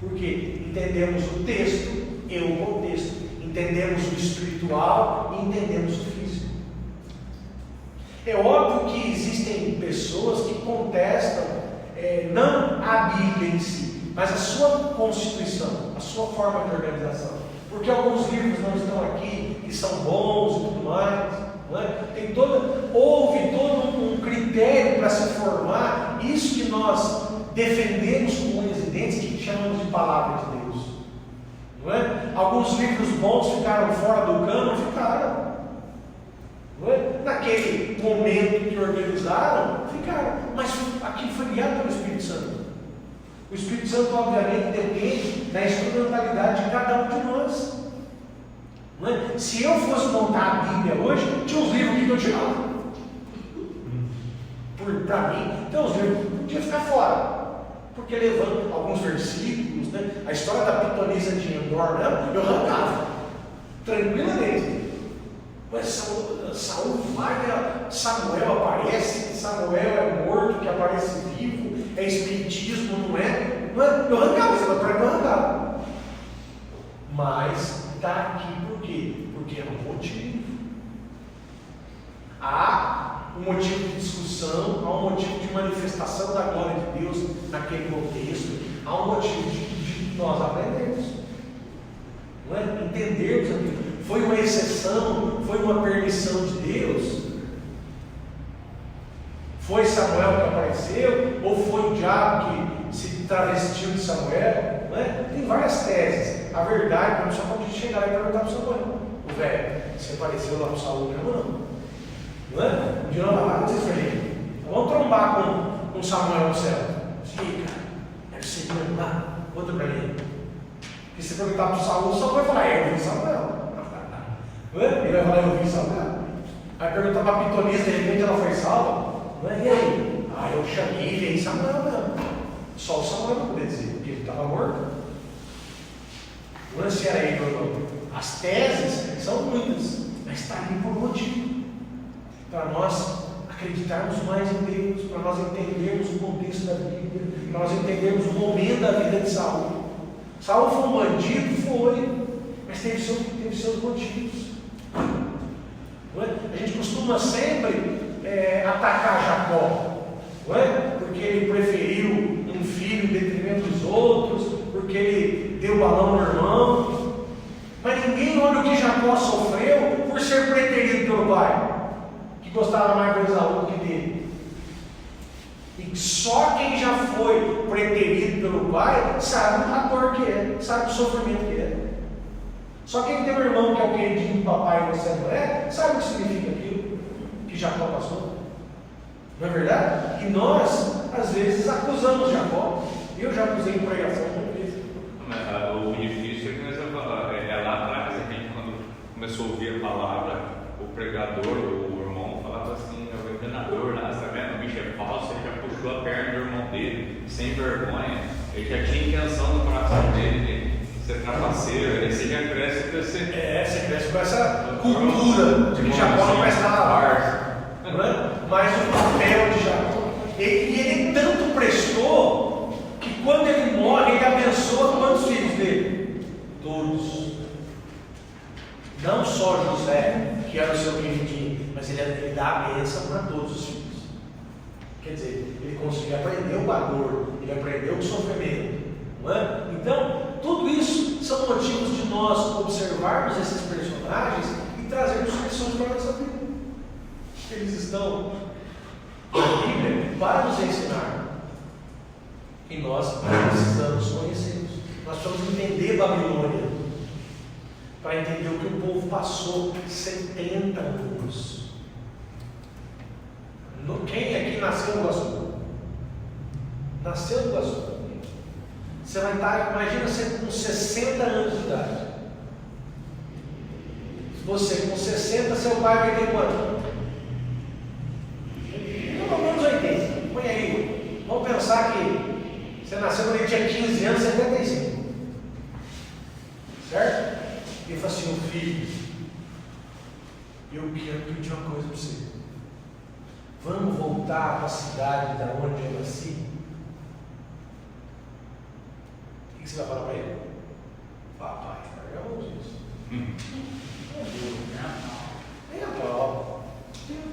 Porque entendemos o texto e o contexto, entendemos o espiritual e entendemos o físico. É óbvio que existem pessoas que contestam não a Bíblia em si, mas a sua constituição, a sua forma de organização. Porque alguns livros não estão aqui, que são bons e tudo mais. Não é? Houve todo um critério para se formar isso que nós defendemos com unhas e dentes, que chamamos de palavra de Deus. Não é? Alguns livros bons ficaram fora do cano, ficaram. Não é? Naquele momento que organizaram, ficaram. Mas aquilo foi guiado pelo Espírito Santo. O Espírito Santo, obviamente, depende da instrumentalidade de cada um de nós. Não é? Se eu fosse montar a Bíblia hoje, tinha uns livros que eu tirava. Para mim, tem uns livros que podia ficar fora. Porque levando alguns versículos, né? A história da pitonisa de Endor, eu arrancava tranquilamente. Mas Saul vai, Samuel aparece, Samuel é morto, que aparece vivo, é espiritismo, não é? Eu arrancava, você vai para eu arrancava. Mas está aqui por quê? Porque é um motivo. Há um motivo de discussão, há um motivo de manifestação da glória de Deus naquele contexto, há um motivo de nós aprendermos, não é? Entendermos aquilo. Foi uma exceção, foi uma permissão de Deus? Foi Samuel que apareceu? Ou foi o diabo que se travestiu de Samuel? Não é? Tem várias teses. A verdade, não só pode chegar lá e perguntar para o Samuel: o velho, você apareceu lá para o Saul mesmo não? Não é? Um dia nós vamos dizer para ele: vamos trombar com Samuel no céu. Sim, cara, deve ser mesmo lá. Conta para ele. E se perguntar para o Saul vai falar: eu vi Samuel. Não é? Ele vai falar: eu vi Samuel. Aí perguntar para a pitonisa, de repente ela foi salva. Não é? E aí? Eu chamei e veio Samuel mesmo. Só o Samuel não podia dizer, porque ele estava morto. Não é se era ele ou não. As teses são muitas, mas está ali por um motivo. Para nós acreditarmos mais em Deus, para nós entendermos o contexto da Bíblia, para nós entendermos o momento da vida de Saul. Saul foi um bandido? Foi, mas teve seus motivos. Não é? A gente costuma sempre atacar Jacó, não é? Porque ele preferiu um filho em detrimento dos outros, porque ele deu balão no irmão. Mas ninguém olha o que Jacó sofreu por ser preterido pelo pai, que gostava mais de Esaú do que dele. E só quem já foi preterido pelo pai sabe a dor que é, sabe o sofrimento que é. Só quem tem um irmão que é o queridinho do papai e você não é, sabe o que significa aquilo que Jacó passou. Não é verdade? E nós, às vezes, acusamos Jacó. Eu já acusei em pregação muitas vezes. O difícil é que nós vamos falar, lá atrás, a gente, quando começou a ouvir a palavra, o pregador, o irmão, falava assim: o enganador lá, está vendo? O bicho é falso, ele já puxou a perna do irmão dele, sem vergonha. Ele já tinha intenção no coração dele de ser trapaceiro, aí você já cresce com esse. Você cresce com essa cultura de que Jacó não vai estar na barca. Mas o papel de Jacó, ele tanto prestou que quando ele morre, ele abençoa quantos filhos dele? Todos. Não só José, que era o seu queridinho, mas ele dá a bênção para todos os filhos. Quer dizer, ele conseguiu aprender o valor, ele aprendeu o sofrimento. Não é? Então, tudo isso são motivos de nós observarmos esses personagens e trazermos lições para a nossa vida. Eles estão na Bíblia para nos ensinar. E nós precisamos conhecê-los. Nós precisamos entender Babilônia para entender o que o povo passou 70 anos. Quem aqui nasceu no Iguaçu? Nasceu no Iguaçu. Você vai estar, imagina você com 60 anos de idade. Você com 60, seu pai vai ter quanto? Pelo menos 80. Põe aí. Vamos pensar que você nasceu quando ele tinha 15 anos, 75. Certo? Ele falou assim: o filho, Eu quero pedir uma coisa para você. Vamos voltar para a cidade da onde eu nasci? O que você vai falar para ele? Papai, largamos isso. Nem a pau.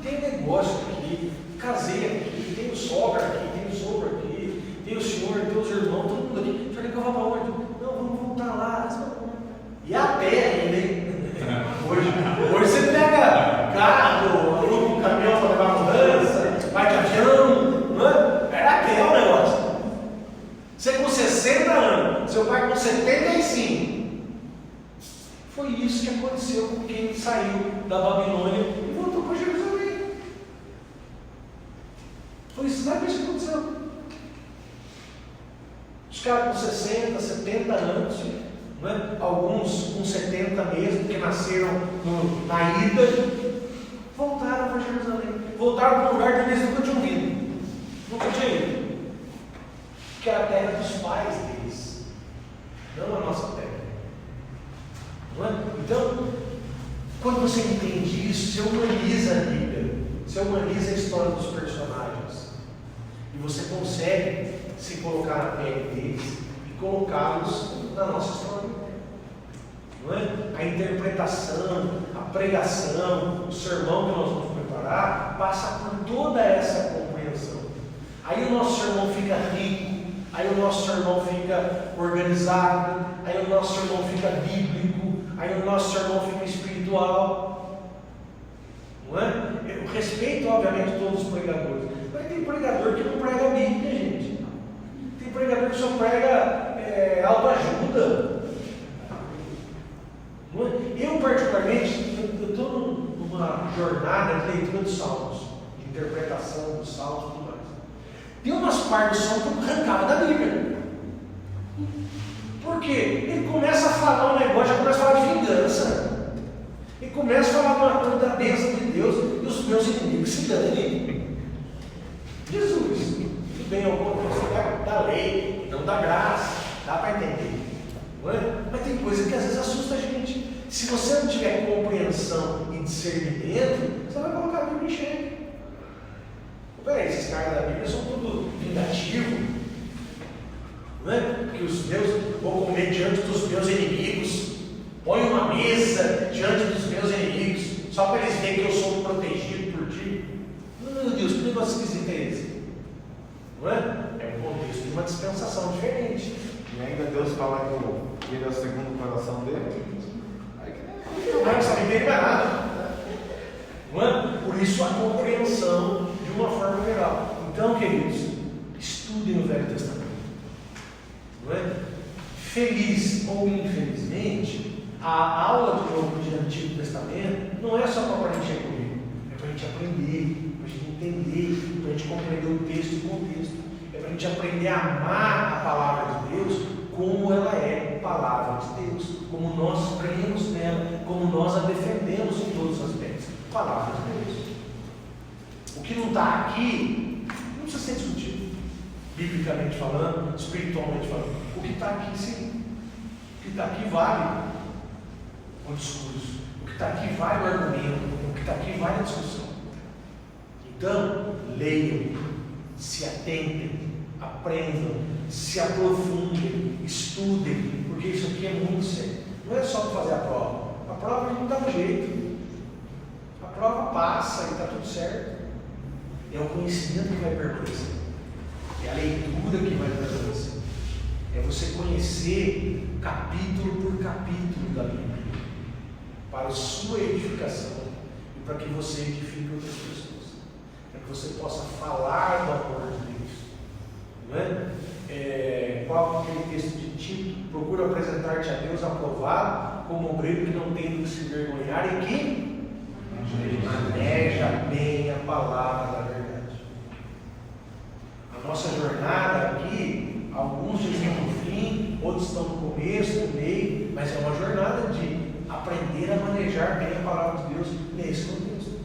Tem negócio aqui, casei aqui, tenho sogra aqui, tenho sogro aqui, tenho o senhor, tenho os irmãos, todo mundo aqui. Falei que eu vou para onde? Não, vamos voltar lá. E a pé ainda, hein? Hoje você pega carro, aluga um caminhão para levar mudança, vai de avião, não é? Era a pé o negócio. Você com 60 anos, seu pai com 75. Foi isso que aconteceu com quem saiu da Babilônia e voltou para Jerusalém. Foi exatamente isso que aconteceu. Os caras com 60, 70 anos, não é? Alguns com 70 mesmo, que nasceram na ida, voltaram para Jerusalém. Voltaram para um lugar que eles nunca tinham vindo. Nunca tinham ido. Que era a terra dos pais deles, não a nossa terra. Não é? Então, quando você entende isso, você humaniza a Bíblia, você humaniza a história dos personagens, e você consegue se colocar na pele deles e colocá-los na nossa história. Não é? A interpretação, a pregação, o sermão que nós vamos preparar passa por toda essa compreensão. Aí o nosso sermão fica rico, aí o nosso sermão fica organizado, aí o nosso sermão fica bíblico, aí o nosso sermão fica espiritual. Não é? Eu respeito, obviamente, todos os pregadores, mas tem pregador que não prega a Bíblia, gente. Tem pregador que só prega autoajuda. Não é? Eu, particularmente, eu estou numa jornada de leitura dos Salmos, de interpretação dos Salmos e tudo mais. Tem umas partes do Salmo que eu arrancava da Bíblia. Por quê? Ele começa a falar um negócio, já começa a falar de vingança. Ele começa a falar uma coisa da bênção de Deus e os meus inimigos se danem. Jesus, tudo bem, alguma coisa da lei, não da graça, dá para entender. Não é? Mas tem coisa que às vezes assusta a gente. Se você não tiver compreensão e discernimento, você vai colocar a Bíblia em xeque. Peraí, esses caras da Bíblia são tudo vingativos. Não é? Porque os meus, vou comer diante dos meus inimigos, põe uma mesa diante dos meus inimigos, só para eles verem que eu sou protegido por ti. Meu Deus, que negócio esquisito é esse? Não é? É um contexto de uma dispensação diferente. E ainda Deus fala que ele é o segundo coração dele. Não vai saber dele vai nada. Não é? Por isso a compreensão de uma forma geral. Então, queridos, estudem o Velho Testamento. Não é? Feliz ou infelizmente, a aula do Novo e do Antigo Testamento não é só para a gente encher comigo, é para a gente aprender, para a gente entender, para a gente compreender o texto e o contexto, é para a gente aprender a amar a palavra de Deus como ela é palavra de Deus, como nós cremos nela, como nós a defendemos em todos os aspectos. Palavra de Deus. O que não está aqui não precisa ser discutido, biblicamente falando, espiritualmente falando. O que está aqui, sim. O que está aqui vale o discurso. O que está aqui vale o argumento. O que está aqui vale a discussão. Então, leiam, se atentem, aprendam, se aprofundem, estudem, porque isso aqui é muito sério. Não é só para fazer a prova. A prova não dá um jeito. A prova passa e está tudo certo. É o conhecimento que vai permanecer. É a leitura que vai permanecer. É você conhecer capítulo por capítulo da Bíblia, para a sua edificação e para que você edifique outras pessoas, para que você possa falar do amor de Deus. Não é? Qual aquele texto de Tito? Procura apresentar-te a Deus aprovado, como obreiro que não tem do que se envergonhar e que maneja bem a palavra da verdade. A nossa jornada aqui, alguns já estão no fim, outros estão no começo, no meio, mas é uma jornada de aprender a manejar bem a palavra de Deus nesse contexto.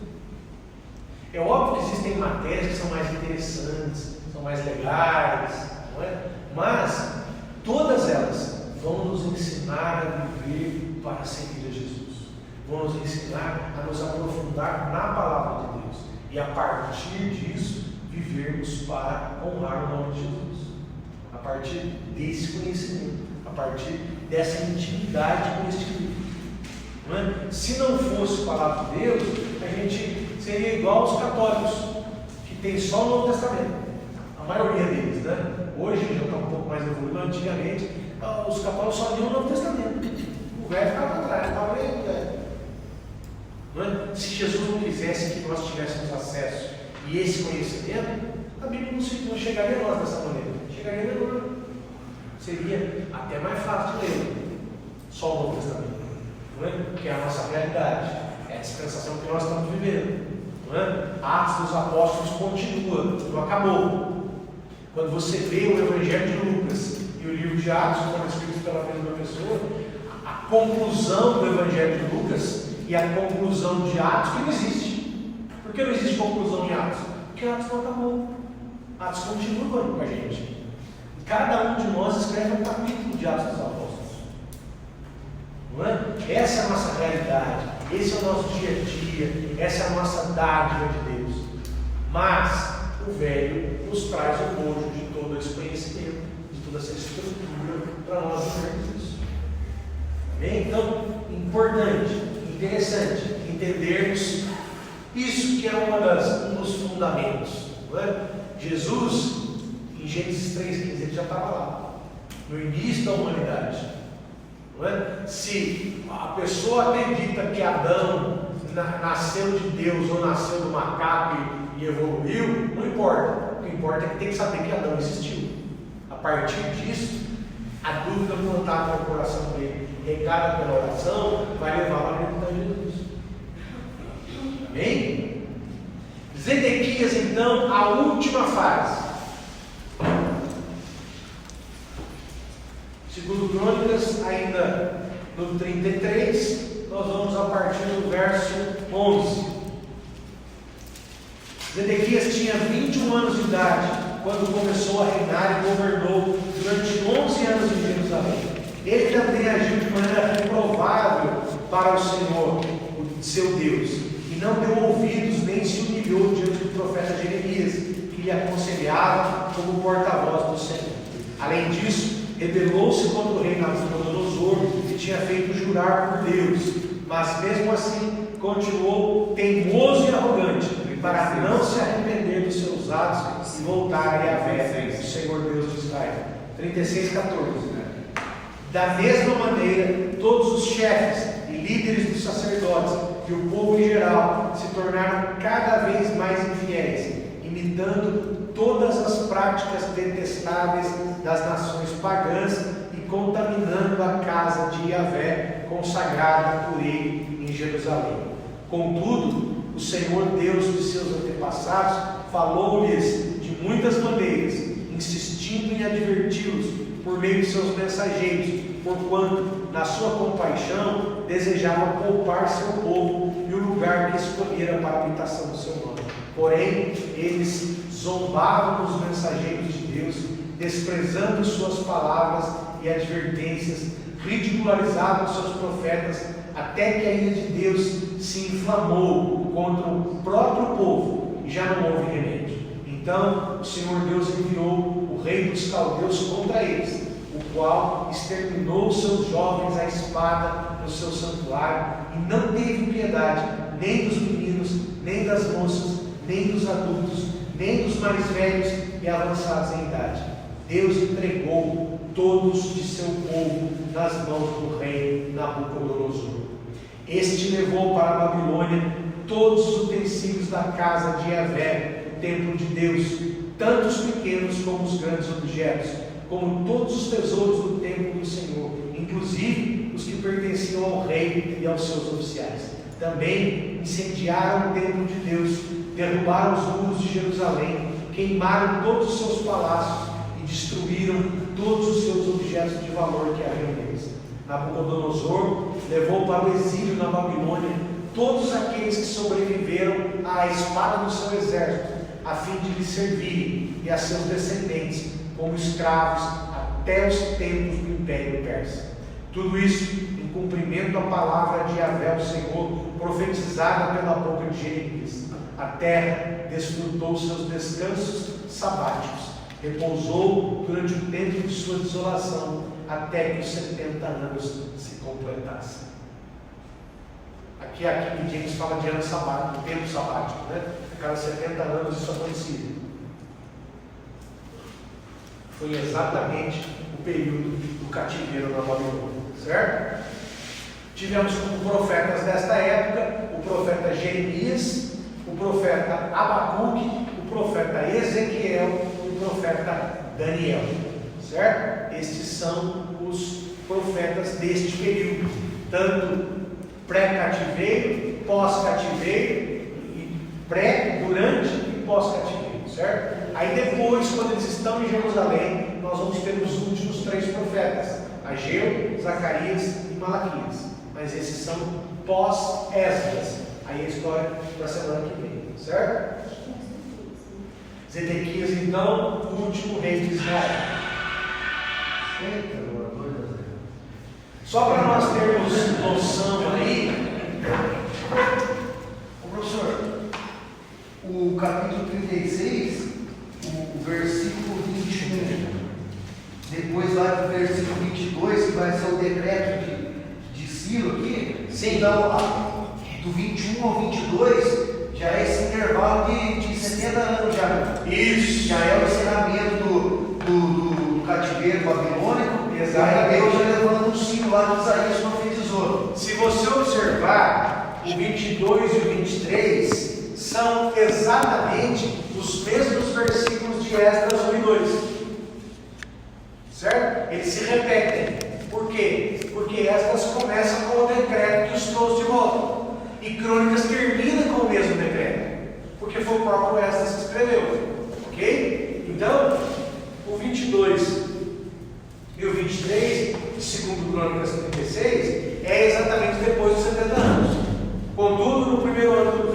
É óbvio que existem matérias que são mais interessantes, são mais legais, não é? Mas todas elas vão nos ensinar a viver para seguir a Jesus, vão nos ensinar a nos aprofundar na palavra de Deus e a partir disso vivermos para honrar o nome de Jesus. A partir desse conhecimento, a partir dessa intimidade com este livro. Não é? Se não fosse a palavra de Deus, a gente seria igual aos católicos, que tem só o Novo Testamento. A maioria deles, né? Hoje já está um pouco mais evoluído, antigamente os católicos só liam o Novo Testamento. O velho ficava para trás, estava bem velho. Não é? Se Jesus não quisesse que nós tivéssemos acesso e esse conhecimento, a Bíblia não chegaria a nós dessa maneira. Chegaria melhor. Seria até mais fácil de ler só o Novo Testamento. Não é? Que é a nossa realidade, é a dispensação que nós estamos vivendo. Não é? Atos dos Apóstolos continua, não acabou. Quando você vê o Evangelho de Lucas e o livro de Atos, que foram escritos pela mesma pessoa, a conclusão do Evangelho de Lucas e a conclusão de Atos que não existe. Por que não existe conclusão em Atos? Porque Atos não acabou. Atos continua com a gente. Cada um de nós escreve um capítulo de Atos dos Apóstolos. Não é? Essa é a nossa realidade, esse é o nosso dia a dia, essa é a nossa dádiva de Deus. Mas o velho nos traz o bojo de todo esse conhecimento, de toda essa estrutura para nós vivermos isso. Amém? Então, importante, interessante entendermos isso que é um dos fundamentos. Não é? Jesus, em Gênesis 3,15, ele já estava lá, no início da humanidade. Não é? Se a pessoa acredita que Adão nasceu de Deus ou nasceu do macaco e evoluiu, não importa. O que importa é que tem que saber que Adão existiu. A partir disso, a dúvida plantada no coração dele, regada pela oração, vai levá-lo a acreditar em Jesus. Amém? Zedequias, então, a última fase. Segundo Crônicas, ainda no 33, nós vamos a partir do verso 11. Zedequias tinha 21 anos de idade quando começou a reinar e governou durante 11 anos em Jerusalém. Ele também agiu de maneira reprovável para o Senhor, o seu Deus, e não deu ouvidos nem se humilhou diante do profeta Jeremias, que lhe aconselhava como porta-voz do Senhor. Além disso, rebelou-se contra o rei Nabucodonosor, que tinha feito jurar por Deus, mas mesmo assim continuou teimoso e arrogante, para não se arrepender dos seus atos e voltar a Yahvé, o Senhor Deus de Israel. 36:14. Da mesma maneira, todos os chefes e líderes dos sacerdotes e o povo em geral se tornaram cada vez mais infiéis, imitando todas as práticas detestáveis das nações pagãs e contaminando a casa de Yahvé, consagrada por ele em Jerusalém. Contudo, o Senhor Deus de seus antepassados falou-lhes de muitas maneiras, insistindo em adverti-los por meio de seus mensageiros, porquanto, na sua compaixão, desejava poupar seu povo e o lugar que escolhera para a habitação do seu nome. Porém, eles zombavam dos mensageiros de Deus, desprezando suas palavras e advertências, ridicularizavam seus profetas, até que a ira de Deus se inflamou contra o próprio povo e já não houve remédio. Então o Senhor Deus enviou o rei dos caldeus contra eles, o qual exterminou os seus jovens à espada no seu santuário e não teve piedade nem dos meninos, nem das moças, nem dos adultos, nem dos mais velhos e avançados em idade. Deus entregou todos de seu povo nas mãos do rei Nabucodonosor. Este levou para a Babilônia todos os utensílios da casa de Yahvé, o templo de Deus, tanto os pequenos como os grandes objetos, como todos os tesouros do templo do Senhor, inclusive os que pertenciam ao rei e aos seus oficiais. Também incendiaram o templo de Deus, derrubaram os muros de Jerusalém, queimaram todos os seus palácios e destruíram todos os seus objetos de valor que haviam neles. Nabucodonosor levou para o exílio na Babilônia todos aqueles que sobreviveram à espada do seu exército, a fim de lhe servirem e a seus descendentes como escravos até os tempos do Império Persa. Tudo isso cumprimento da palavra de Yahvé, o Senhor, profetizada pela boca de Jeremias. A terra desfrutou seus descansos sabáticos, repousou durante o tempo de sua desolação, até que os 70 anos se completassem. Aqui que James fala de ano sabático, tempo sabático, né? A cada 70 anos isso acontecia. Foi exatamente o período do cativeiro na Babilônia, certo? Tivemos como profetas desta época o profeta Jeremias, o profeta Abacuque, o profeta Ezequiel e o profeta Daniel, certo? Estes são os profetas deste período, tanto pré-cativeiro, pós-cativeiro, durante e pós-cativeiro, certo? Aí depois, quando eles estão em Jerusalém, nós vamos ter os últimos 3 profetas, Ageu, Zacarias e Malaquias. Mas esses são pós-Esdras. Aí a história da semana que vem, certo? Zedequias, então, o último rei de Israel. Só para nós termos noção aí, Professor, o capítulo 36, o versículo 21, depois lá do versículo 22, que vai ser o decreto de Ciro aqui, sim. Então, do 21 ao 22, já é esse intervalo de 70 anos já. Isso. Já é o encerramento do cativeiro babilônico. Exatamente. Deus já levando um sino lá que Isaías profetizou. Se você observar, o 22 e o 23 são exatamente os mesmos versículos de Esdras 1 e 2. Certo? Eles se repetem. Por quê? Porque Esdras começa com o decreto que os trouxe de volta. E Crônicas termina com o mesmo decreto. Porque foi o próprio Esdras que escreveu. Ok? Então, o 22 e o 23, segundo Crônicas 36, é exatamente depois dos 70 anos. Contudo, no primeiro ano do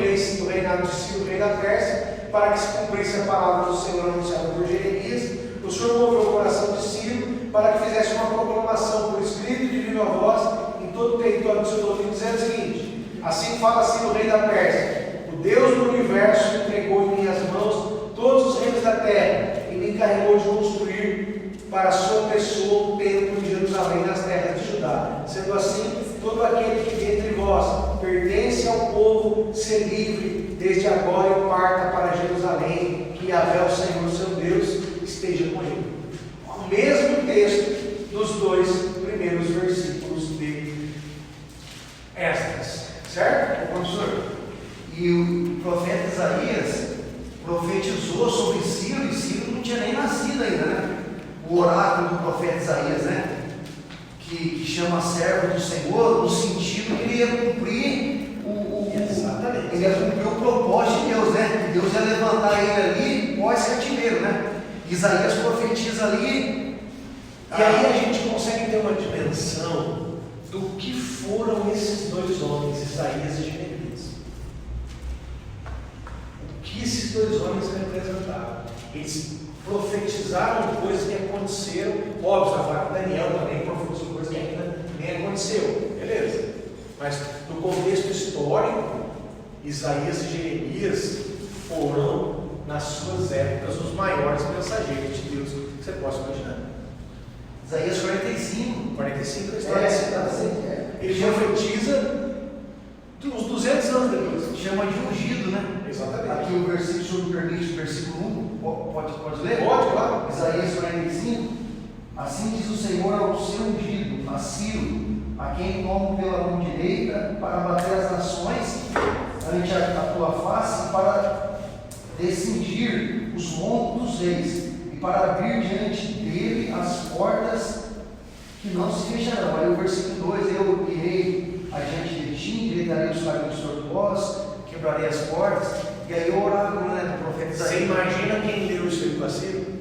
reinado de Ciro, rei da Pérsia, para que se cumprisse a palavra do Senhor anunciada por Jeremias, o Senhor moveu o coração de Ciro para que fizesse uma proclamação por escrito e de viva voz em todo o território do seu domínio, dizendo o seguinte: assim fala Ciro, rei da Pérsia, o Deus do universo entregou em minhas mãos todos os reinos da terra e me encarregou de construir para a sua pessoa um templo em Jerusalém, nas terras de Judá. Sendo assim, todo aquele que dentre vós pertence ao povo, ser livre desde agora e parta para Jerusalém, que Yahvé, o Senhor seu Deus, esteja com ele. O mesmo texto dos 2 primeiros versículos de Esdras, certo, professor? E o profeta Isaías profetizou sobre Ciro, e Ciro não tinha nem nascido ainda, né? O oráculo do profeta Isaías, né? Que chama servo do Senhor, no sentido que ele ia cumprir Exatamente. ele ia cumprir o propósito de Deus, né? Que Deus ia levantar ele ali pós-cativeiro, né? Isaías profetiza ali. E aí a gente consegue ter uma dimensão do que foram esses 2 homens, Isaías e Jeremias. O que esses 2 homens representavam? Eles profetizaram coisas que aconteceram. Óbvio, vai falar que Daniel também profetizou coisas que ainda nem aconteceu. Beleza. Mas no contexto histórico, Isaías e Jeremias foram, nas suas épocas, os maiores mensageiros de Deus que você possa imaginar. Isaías 45. 45 é a história. Ele profetiza uns 200 anos depois. Chama de ungido, né? Exatamente. Aqui o versículo, se me permite, o versículo 1, pode ler? Pode, claro. Isaías 45. Assim diz o Senhor ao seu ungido, a Ciro, a quem tomo pela mão direita para bater as nações ante a tua face, para descingir os lombos dos reis e para abrir diante dele as portas que não se fecharão. Aí o versículo 2: eu irei adiante de ti, endireitarei os caminhos tortuosos, quebrarei as portas. E aí o oráculo, né, do profeta Isaías. Você imagina quem deu isso aí para Ciro?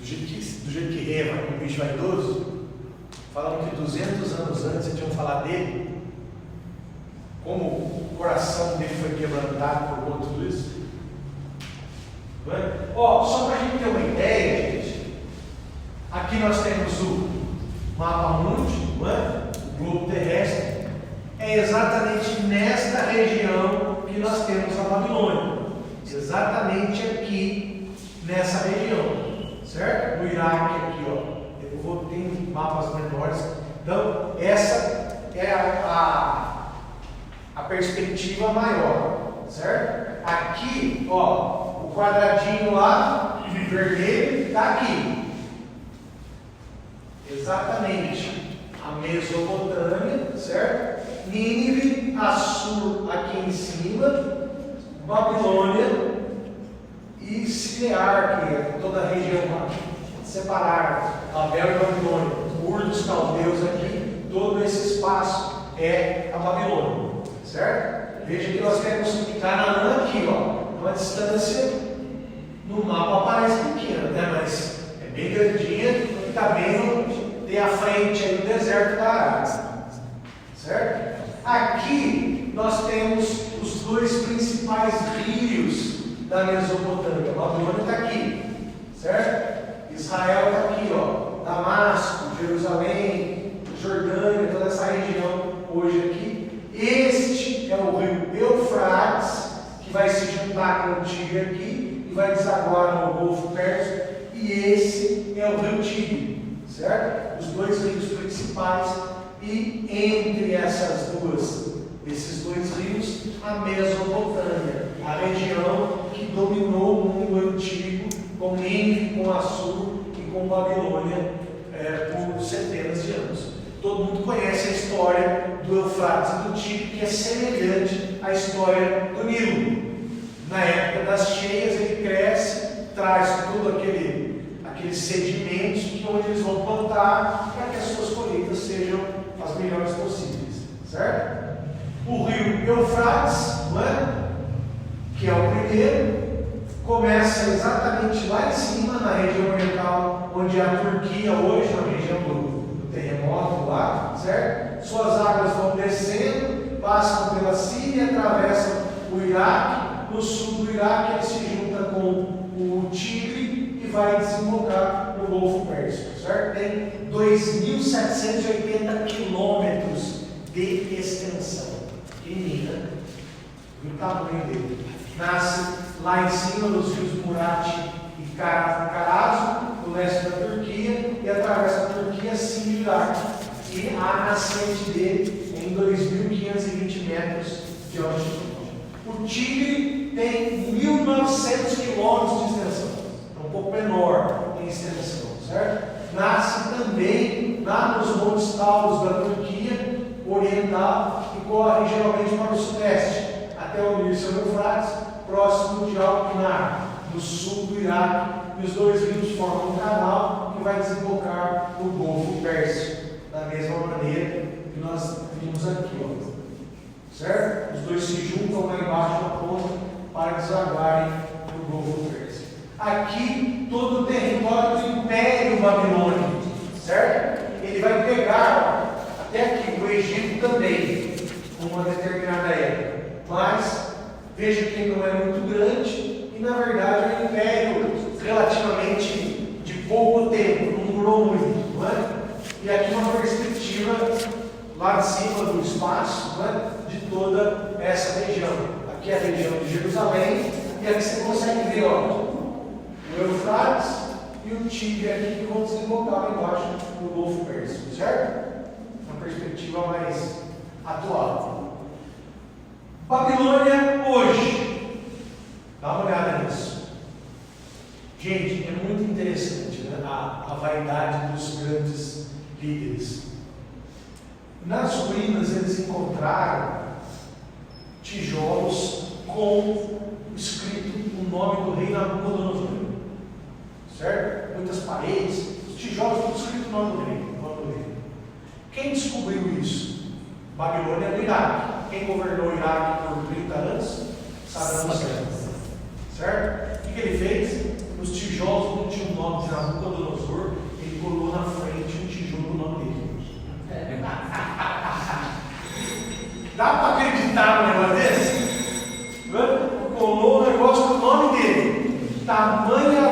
Do jeito que Eva, um bicho vaidoso, falam que 200 anos antes tinham falado dele, como o coração dele foi quebrantado por conta de tudo isso. Não é? Só para a gente ter uma ideia, gente, aqui nós temos o mapa mundi, não é? globo terrestre, é exatamente nesta região que nós temos a Babilônia. Exatamente aqui, nessa região, certo? No Iraque aqui, ó. Eu vou ter mapas menores. Então, essa é a perspectiva maior, certo? Aqui, ó, o quadradinho lá, vermelho, está aqui. Exatamente a Mesopotâmia, certo? Nínive, Assur aqui em cima, Babilônia e Silear, que é toda a região lá, separar Babel e Babilônia, Ur dos Caldeus aqui, todo esse espaço é a Babilônia, certo? Veja que nós temos Canaã aqui, ó, uma distância no mapa parece pequena, né? Mas é bem grandinha e também tem à frente aí o deserto da Arábia, certo? Aqui nós temos os dois principais rios da Mesopotâmia. A Babilônia está aqui, certo? Israel está aqui, ó, Damasco, Jerusalém, Jordânia, toda essa região hoje aqui. Este é o rio Eufrates, que vai se juntar com o Tigre aqui e vai desaguar no Golfo Pérsico. E esse é o rio Tigre, certo? Os dois rios principais. E entre esses dois rios, a Mesopotâmia, a região que dominou o mundo antigo, com Nínive, com Assur e com Babilônia por centenas de anos. Todo mundo conhece a história do Eufrates e do Tigre, que é semelhante à história do Nilo. Na época das cheias, ele cresce, traz todo aqueles sedimentos onde eles vão plantar para que as suas colheitas sejam as melhores possíveis, certo? O rio Eufrates, não é? Que é o primeiro, começa exatamente lá em cima, na região oriental, onde é a Turquia hoje, na região do terremoto lá, certo? Suas águas vão descendo, passam pela Síria, atravessam o Iraque. No sul do Iraque ele se junta com o Tigre e vai desembocar no Golfo Pérsico, certo? Tem 2.780 quilômetros de extensão. Pequenina, e o tamanho dele. Nasce lá em cima dos rios Murat e Karazu, no leste da Turquia, e atravessa a Turquia, Síria e Iraque. E a nascente dele em 2.520 metros de altitude. O Tigre tem 1.900 quilômetros de extensão, é um pouco menor em extensão, certo? Nasce também lá nos Montes Taurus da Turquia oriental e corre geralmente para o sudeste, até unir-se ao Eufrates, próximo de Al-Qinar, no sul do Iraque, e os dois rios formam um canal que vai desembocar no Golfo Pérsico, da mesma maneira que nós vimos aqui, ó. Certo? Os dois se juntam lá embaixo da ponta para desaguarem no Golfo Pérsico. Aqui, todo o território do Império Babilônico, certo? Ele vai pegar até aqui, o Egito também, uma determinada época. Mas, veja que não é muito grande e, na verdade, é um império relativamente de pouco tempo, não durou muito, não é? E aqui uma perspectiva lá de cima do espaço, não é? De toda essa região. Aqui é a região de Jerusalém, e aqui você consegue ver, ó, o Eufrates e o Tigre aqui que vão desembocar lá embaixo no Golfo Pérsico, certo? Uma perspectiva mais atual. Babilônia hoje. Dá uma olhada nisso. Gente, é muito interessante, né? A vaidade dos grandes líderes. Nas ruínas eles encontraram tijolos com escrito o nome do rei Nabucodonosor, certo? Muitas paredes, os tijolos com escrito o nome do rei. Quem descobriu isso? Babilônia do Iraque. Quem governou o Iraque por 30 anos? Saddam Hussein, certo? O que ele fez? Os tijolos não tinham o nome de Nabucodonosor, ele colou na frente um tijolo com o nome dele. Dá para acreditar no negócio desse? Colou o negócio com o nome dele. Tamanha